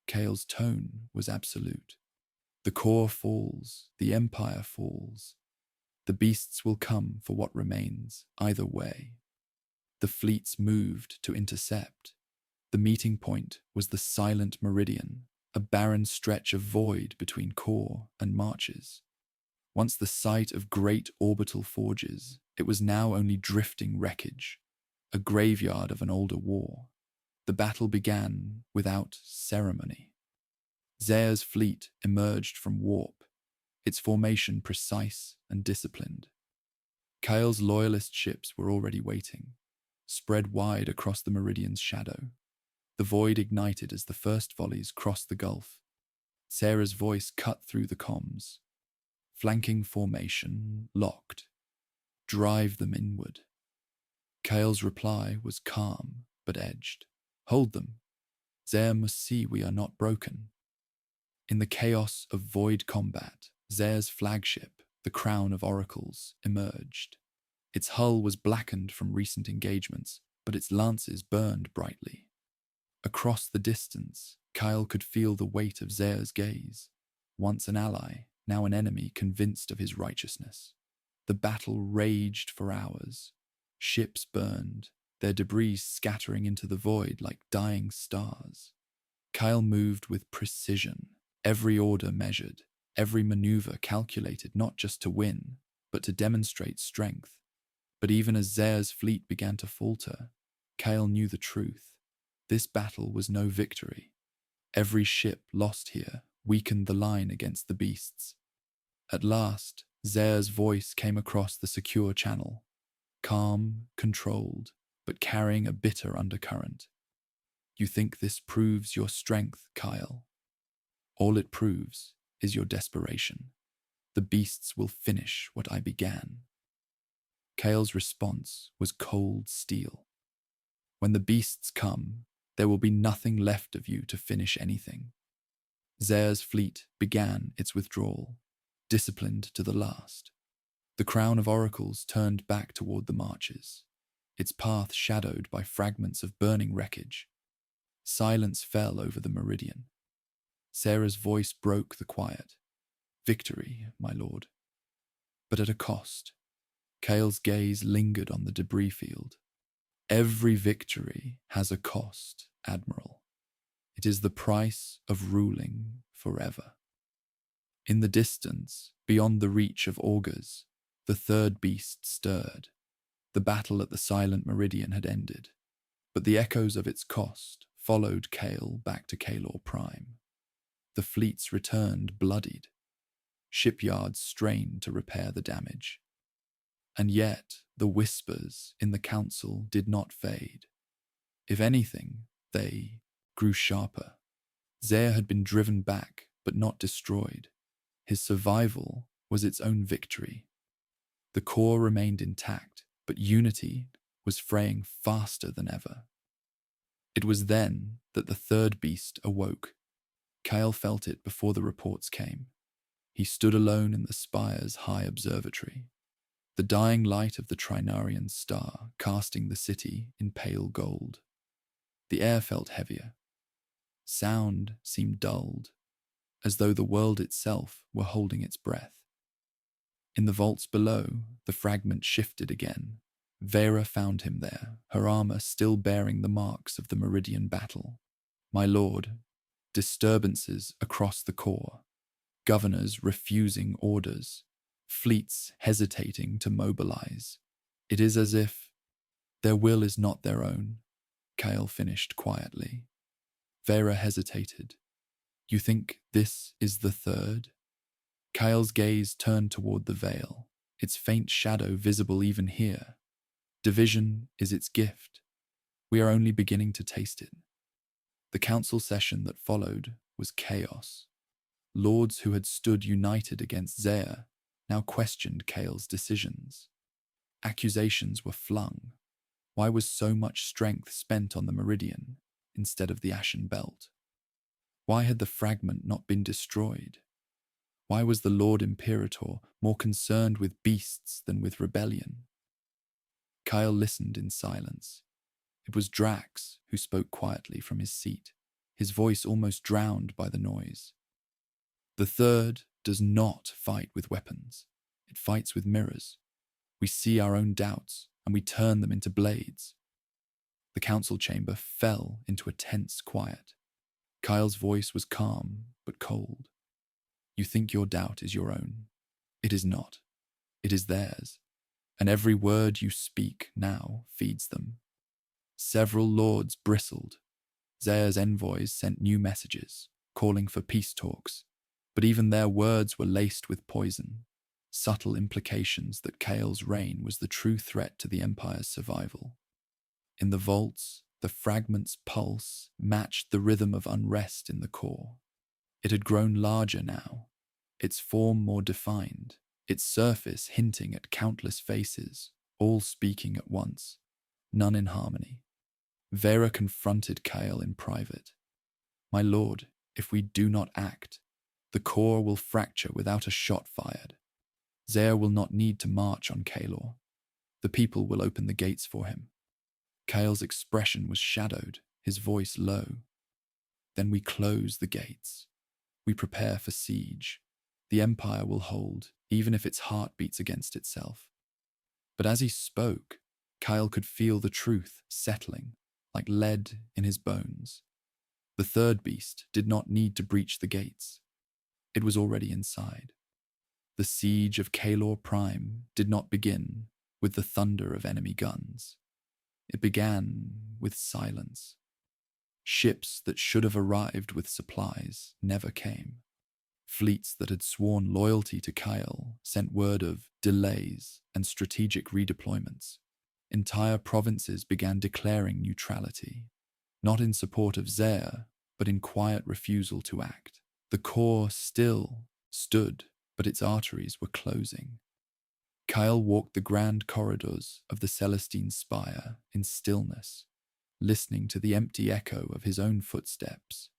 Kale's tone was absolute. "The core falls, the Empire falls. The beasts will come for what remains, either way." The fleets moved to intercept. The meeting point was the silent meridian, a barren stretch of void between core and marches. Once the site of great orbital forges, it was now only drifting wreckage, a graveyard of an older war. The battle began without ceremony. Zea's fleet emerged from warp, its formation precise and disciplined. Kyle's loyalist ships were already waiting, spread wide across the meridian's shadow. The void ignited as the first volleys crossed the gulf. Sarah's voice cut through the comms. "Flanking formation locked. Drive them inward." Kale's reply was calm but edged. "Hold them. Zea must see we are not broken." In the chaos of void combat, Zea's flagship, the Crown of Oracles, emerged. Its hull was blackened from recent engagements, but its lances burned brightly. Across the distance, Kyle could feel the weight of Zea's gaze. Once an ally, now an enemy convinced of his righteousness. The battle raged for hours. Ships burned, their debris scattering into the void like dying stars. Kyle moved with precision, every order measured, every maneuver calculated not just to win, but to demonstrate strength. But even as Zea's fleet began to falter, Kyle knew the truth. This battle was no victory. Every ship lost here weakened the line against the beasts. At last, Zea's voice came across the secure channel, calm, controlled, but carrying a bitter undercurrent. "You think this proves your strength, Kyle? All it proves is your desperation. The beasts will finish what I began." Kale's response was cold steel. "When the beasts come, there will be nothing left of you to finish anything." Zea's fleet began its withdrawal, disciplined to the last. The Crown of Oracles turned back toward the marches, its path shadowed by fragments of burning wreckage. Silence fell over the meridian. Sarah's voice broke the quiet. "Victory, my lord. But at a cost." Kale's gaze lingered on the debris field. "Every victory has a cost, Admiral. It is the price of ruling forever." In the distance, beyond the reach of augurs, the third beast stirred. The battle at the silent meridian had ended, but the echoes of its cost followed Kale back to Kalor Prime. The fleets returned bloodied. Shipyards strained to repair the damage. And yet, the whispers in the council did not fade. If anything, they grew sharper. Zaire had been driven back, but not destroyed. His survival was its own victory. The core remained intact, but unity was fraying faster than ever. It was then that the third beast awoke. Kyle felt it before the reports came. He stood alone in the spire's high observatory, the dying light of the Trinarian star casting the city in pale gold. The air felt heavier. Sound seemed dulled, as though the world itself were holding its breath. In the vaults below, the fragment shifted again. Vera found him there, her armor still bearing the marks of the meridian battle. My lord, disturbances across the core, governors refusing orders, fleets hesitating to mobilize. It is as if their will is not their own, Kyle finished quietly. Vera hesitated. You think this is the third? Kyle's gaze turned toward the veil, its faint shadow visible even here. Division is its gift. We are only beginning to taste it. The council session that followed was chaos. Lords who had stood united against Zaire now questioned Kale's decisions. Accusations were flung. Why was so much strength spent on the meridian instead of the ashen belt? Why had the fragment not been destroyed? Why was the Lord Imperator more concerned with beasts than with rebellion? Kyle listened in silence. It was Drax who spoke quietly from his seat, his voice almost drowned by the noise. The third does not fight with weapons. It fights with mirrors. We see our own doubts, and we turn them into blades. The council chamber fell into a tense quiet. Kyle's voice was calm, but cold. You think your doubt is your own. It is not. It is theirs. And every word you speak now feeds them. Several lords bristled. Zaire's envoys sent new messages, calling for peace talks, but even their words were laced with poison, subtle implications that Kale's reign was the true threat to the Empire's survival. In the vaults, the fragment's pulse matched the rhythm of unrest in the core. It had grown larger now, its form more defined, its surface hinting at countless faces, all speaking at once, none in harmony. Vera confronted Kale in private. My lord, if we do not act, the core will fracture without a shot fired. Zaire will not need to march on Kalor. The people will open the gates for him. Kale's expression was shadowed, his voice low. Then we close the gates. We prepare for siege. The Empire will hold, even if its heart beats against itself. But as he spoke, Kyle could feel the truth settling, like lead in his bones. The third beast did not need to breach the gates. It was already inside. The siege of Kalor Prime did not begin with the thunder of enemy guns. It began with silence. Ships that should have arrived with supplies never came. Fleets that had sworn loyalty to Kyle sent word of delays and strategic redeployments. Entire provinces began declaring neutrality, not in support of Zaire, but in quiet refusal to act. The core still stood, but its arteries were closing. Kyle walked the grand corridors of the Celestine Spire in stillness, listening to the empty echo of his own footsteps.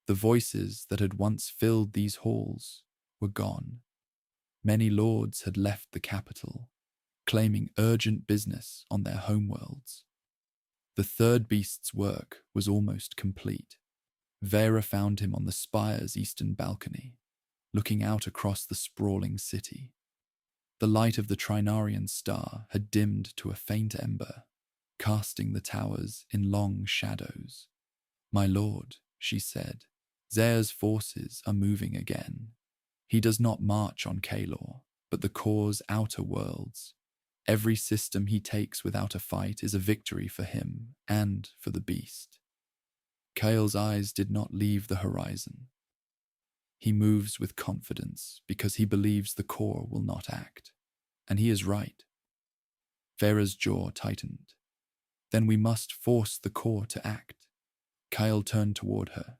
The voices that had once filled these halls were gone. Many lords had left the capital, claiming urgent business on their homeworlds. The third beast's work was almost complete. Vera found him on the spire's eastern balcony, looking out across the sprawling city. The light of the Trinarian star had dimmed to a faint ember, casting the towers in long shadows. My lord, she said, Zaire's forces are moving again. He does not march on Kalor, but the core's outer worlds. Every system he takes without a fight is a victory for him and for the beast. Kale's eyes did not leave the horizon. He moves with confidence because he believes the core will not act. And he is right. Vera's jaw tightened. Then we must force the core to act. Kyle turned toward her,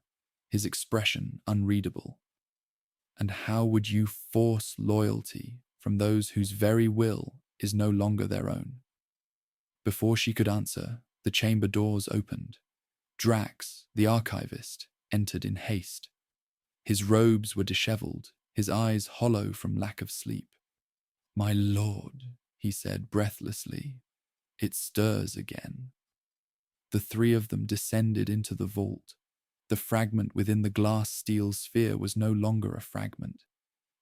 his expression unreadable. And how would you force loyalty from those whose very will is no longer their own? Before she could answer, the chamber doors opened. Drax, the archivist, entered in haste. His robes were disheveled, his eyes hollow from lack of sleep. "My lord," he said breathlessly, "it stirs again." The three of them descended into the vault. The fragment within the glass steel sphere was no longer a fragment.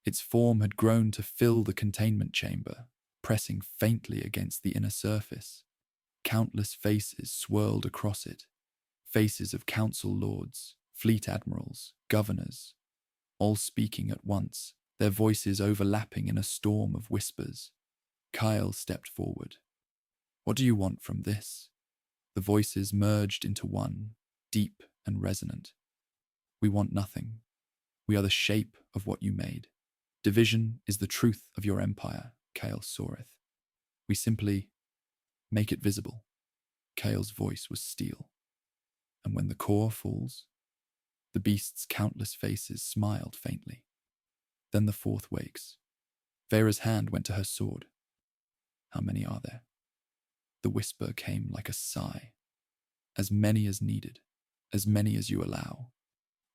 Its form had grown to fill the containment chamber, pressing faintly against the inner surface. Countless faces swirled across it, faces of council lords, fleet admirals, governors, all speaking at once, their voices overlapping in a storm of whispers. Kyle stepped forward. "What do you want from this?" The voices merged into one, deep and resonant. "We want nothing. We are the shape of what you made. Division is the truth of your empire, Kale Soreth. We simply make it visible." Kale's voice was steel. "And when the core falls," the beast's countless faces smiled faintly. "Then the fourth wakes." Vera's hand went to her sword. "How many are there?" The whisper came like a sigh. "As many as needed, as many as you allow."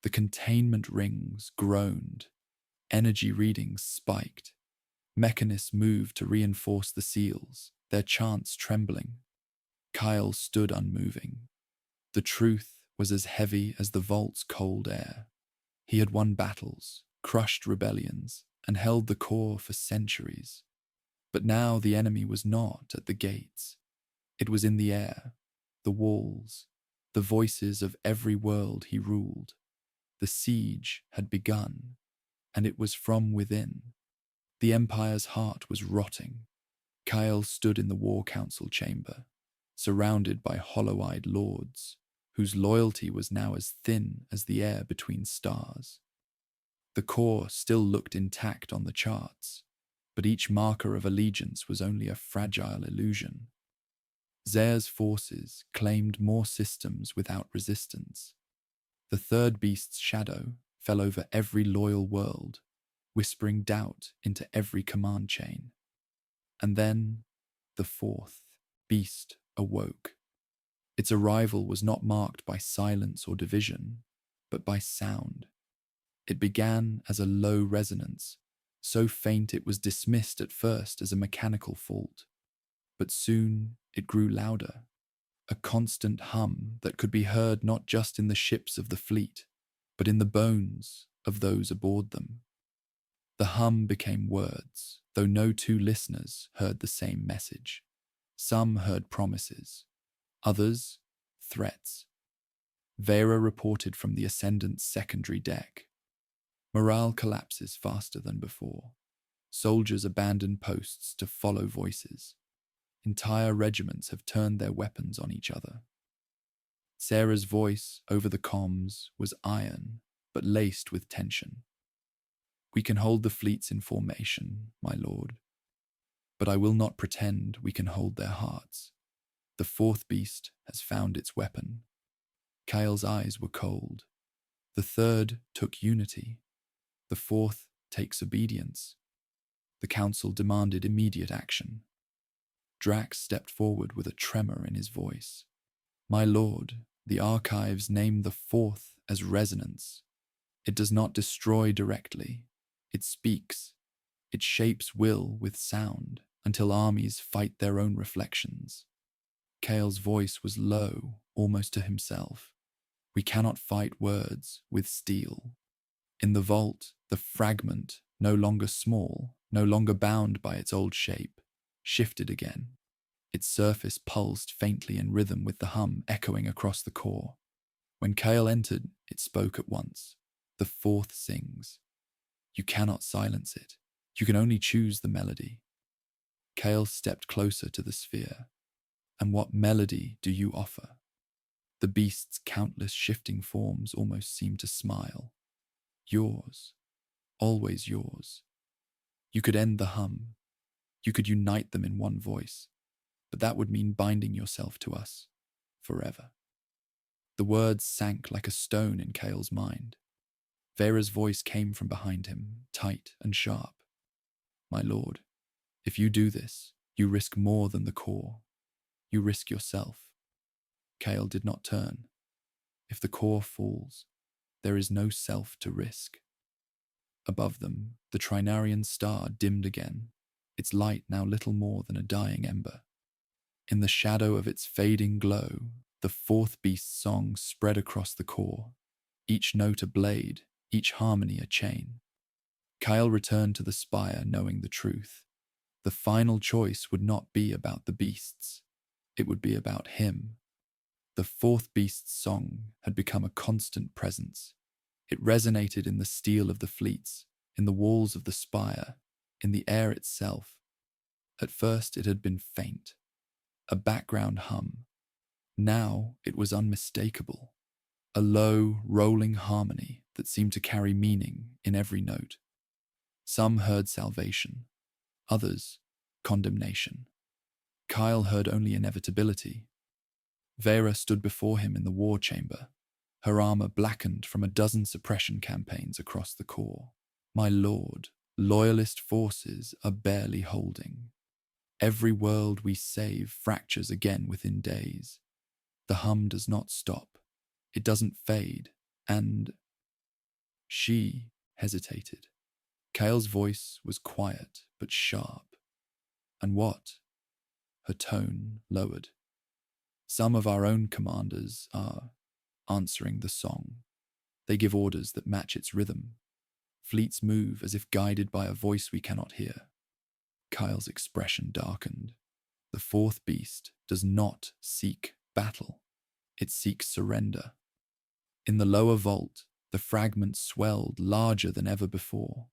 The containment rings groaned. Energy readings spiked. Mechanists moved to reinforce the seals, their chants trembling. Kyle stood unmoving. The truth was as heavy as the vault's cold air. He had won battles, crushed rebellions, and held the core for centuries. But now the enemy was not at the gates. It was in the air, the walls, the voices of every world he ruled. The siege had begun, and it was from within. The Empire's heart was rotting. Kyle stood in the War Council chamber, surrounded by hollow-eyed lords, whose loyalty was now as thin as the air between stars. The core still looked intact on the charts, but each marker of allegiance was only a fragile illusion. Zare's forces claimed more systems without resistance. The third beast's shadow fell over every loyal world, whispering doubt into every command chain. And then the fourth beast awoke. Its arrival was not marked by silence or division, but by sound. It began as a low resonance, so faint it was dismissed at first as a mechanical fault. But soon it grew louder, a constant hum that could be heard not just in the ships of the fleet, but in the bones of those aboard them. The hum became words, though no two listeners heard the same message. Some heard promises, others threats. Vera reported from the Ascendant's secondary deck. Morale collapses faster than before. Soldiers abandon posts to follow voices. Entire regiments have turned their weapons on each other. Sarah's voice over the comms was iron, but laced with tension. "We can hold the fleets in formation, my lord, but I will not pretend we can hold their hearts. The fourth beast has found its weapon." Kyle's eyes were cold. "The third took unity. The fourth takes obedience." The council demanded immediate action. Drax stepped forward with a tremor in his voice. "My lord, the archives name the fourth as resonance. It does not destroy directly. It speaks. It shapes will with sound until armies fight their own reflections." Kale's voice was low, almost to himself. "We cannot fight words with steel." In the vault, the fragment, no longer small, no longer bound by its old shape, shifted again. Its surface pulsed faintly in rhythm with the hum echoing across the core. When Kale entered, it spoke at once. "The fourth sings. You cannot silence it. You can only choose the melody." Kale stepped closer to the sphere. "And what melody do you offer?" The beast's countless shifting forms almost seemed to smile. Yours, always yours. You could end the hum. You could unite them in one voice, but that would mean binding yourself to us forever. The words sank like a stone in Kale's mind. Vera's voice came from behind him, tight and sharp. My lord, if you do this, you risk more than the core. You risk yourself. Kale did not turn. If the core falls, there is no self to risk. Above them, the Trinarian star dimmed again, its light now little more than a dying ember. In the shadow of its fading glow, the fourth beast's song spread across the core, each note a blade, each harmony a chain. Kyle returned to the spire knowing the truth. The final choice would not be about the beasts. It would be about him. The fourth beast's song had become a constant presence. It resonated in the steel of the fleets, in the walls of the spire, in the air itself. At first it had been faint, a background hum. Now it was unmistakable, a low, rolling harmony that seemed to carry meaning in every note. Some heard salvation, others condemnation. Kyle heard only inevitability. Vera stood before him in the war chamber, her armor blackened from a dozen suppression campaigns across the core. My lord, loyalist forces are barely holding. Every world we save fractures again within days. The hum does not stop. It doesn't fade. And she hesitated. Kale's voice was quiet but sharp. And what? Her tone lowered. Some of our own commanders are answering the song. They give orders that match its rhythm. Fleets move as if guided by a voice we cannot hear. Kyle's expression darkened. The fourth beast does not seek battle. It seeks surrender. In the lower vault, the fragment swelled larger than ever before,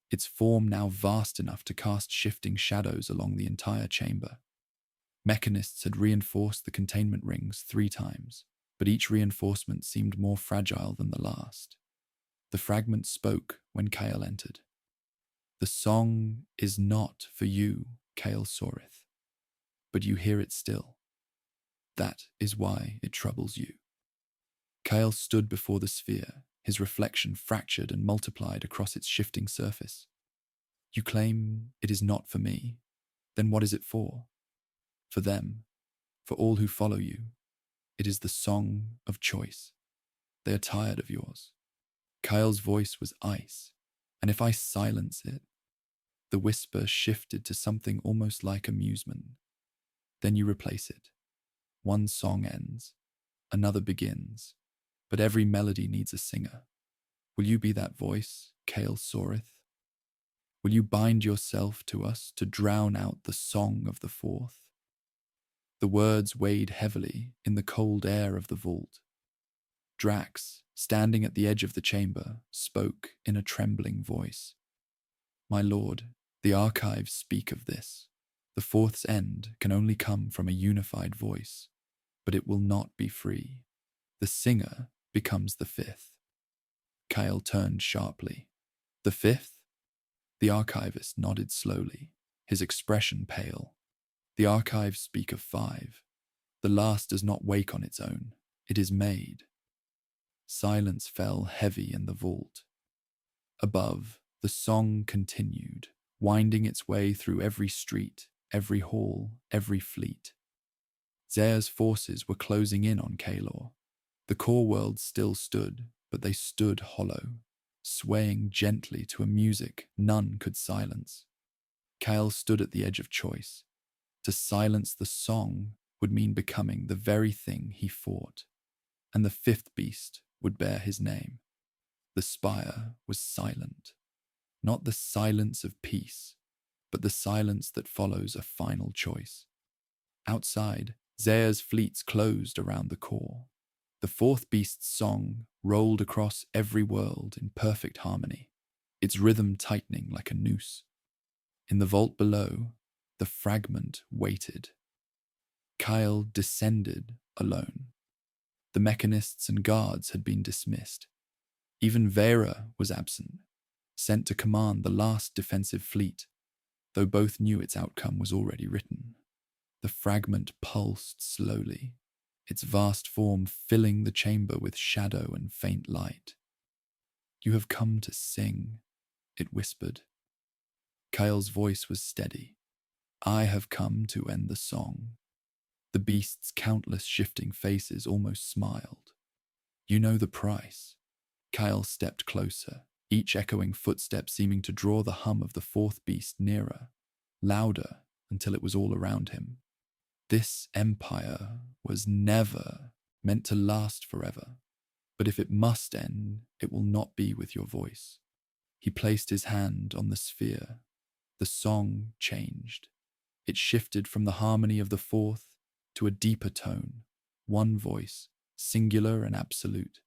its form now vast enough to cast shifting shadows along the entire chamber. Mechanists had reinforced the containment rings 3 times, but each reinforcement seemed more fragile than the last. The fragment spoke when Kale entered. The song is not for you, Kale Sorith, but you hear it still. That is why it troubles you. Kale stood before the sphere, his reflection fractured and multiplied across its shifting surface. You claim it is not for me. Then what is it for? For them, for all who follow you. It is the song of choice. They are tired of yours. Kyle's voice was ice, and if I silence it, the whisper shifted to something almost like amusement. Then you replace it. One song ends, another begins, but every melody needs a singer. Will you be that voice, Kale Sorith? Will you bind yourself to us to drown out the song of the fourth? The words weighed heavily in the cold air of the vault. Drax, standing at the edge of the chamber, spoke in a trembling voice. My lord, the archives speak of this. The fourth's end can only come from a unified voice, but it will not be free. The singer becomes the fifth. Kyle turned sharply. The fifth? The archivist nodded slowly, his expression pale. The archives speak of 5. The last does not wake on its own. It is made. Silence fell heavy in the vault. Above, the song continued, winding its way through every street, every hall, every fleet. Zaya's forces were closing in on Kalor. The core world still stood, but they stood hollow, swaying gently to a music none could silence. Kyle stood at the edge of choice. To silence the song would mean becoming the very thing he fought, and the fifth beast would bear his name. The spire was silent, not the silence of peace, but the silence that follows a final choice. Outside, Zaya's fleets closed around the core. The fourth beast's song rolled across every world in perfect harmony, its rhythm tightening like a noose. In the vault below, the fragment waited. Kyle descended alone. The mechanists and guards had been dismissed. Even Vera was absent, sent to command the last defensive fleet, though both knew its outcome was already written. The fragment pulsed slowly, its vast form filling the chamber with shadow and faint light. "You have come to sing," it whispered. Kyle's voice was steady. "I have come to end the song." The beast's countless shifting faces almost smiled. "You know the price." Kyle stepped closer, each echoing footstep seeming to draw the hum of the fourth beast nearer, louder until it was all around him. "This empire was never meant to last forever, but if it must end, it will not be with your voice." He placed his hand on the sphere. The song changed. It shifted from the harmony of the fourth to a deeper tone, one voice, singular and absolute.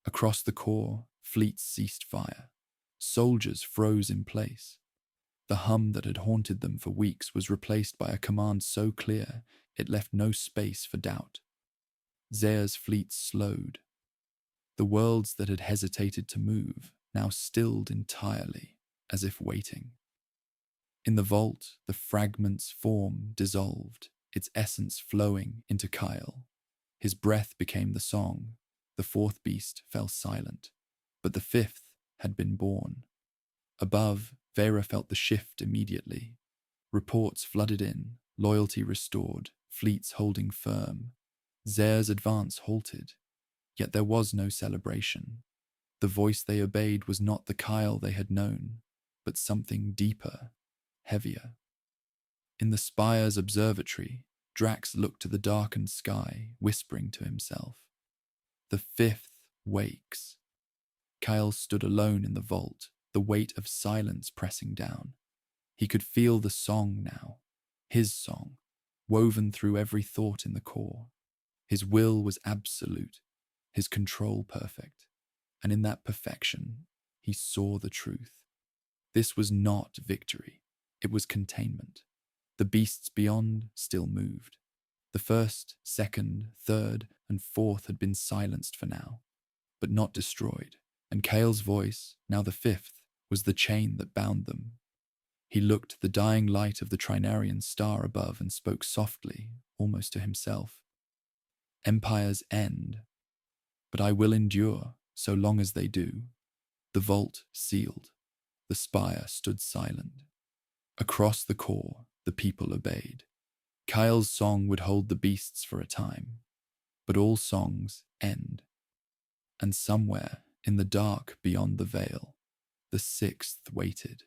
Across the core, fleets ceased fire. Soldiers froze in place. The hum that had haunted them for weeks was replaced by a command so clear it left no space for doubt. Zea's fleet slowed. The worlds that had hesitated to move now stilled entirely, as if waiting. In the vault, the fragment's form dissolved, its essence flowing into Kyle. His breath became the song. The fourth beast fell silent, but the fifth had been born. Above, Vera felt the shift immediately. Reports flooded in, loyalty restored, fleets holding firm. Zea's advance halted, yet there was no celebration. The voice they obeyed was not the Kyle they had known, but something deeper, heavier. In the spire's observatory, Drax looked to the darkened sky, whispering to himself. "The fifth wakes." Kyle stood alone in the vault, the weight of silence pressing down. He could feel the song now, his song, woven through every thought in the core. His will was absolute, his control perfect, and in that perfection, he saw the truth. This was not victory, it was containment. The beasts beyond still moved. The first, second, third, and fourth had been silenced for now, but not destroyed, and Kale's voice, now the fifth, was the chain that bound them. He looked at the dying light of the Trinarian star above and spoke softly, almost to himself. "Empires end, but I will endure so long as they do." The vault sealed. The spire stood silent. Across the core, the people obeyed. Kyle's song would hold the beasts for a time, but all songs end. And somewhere, in the dark beyond the veil, the sixth waited.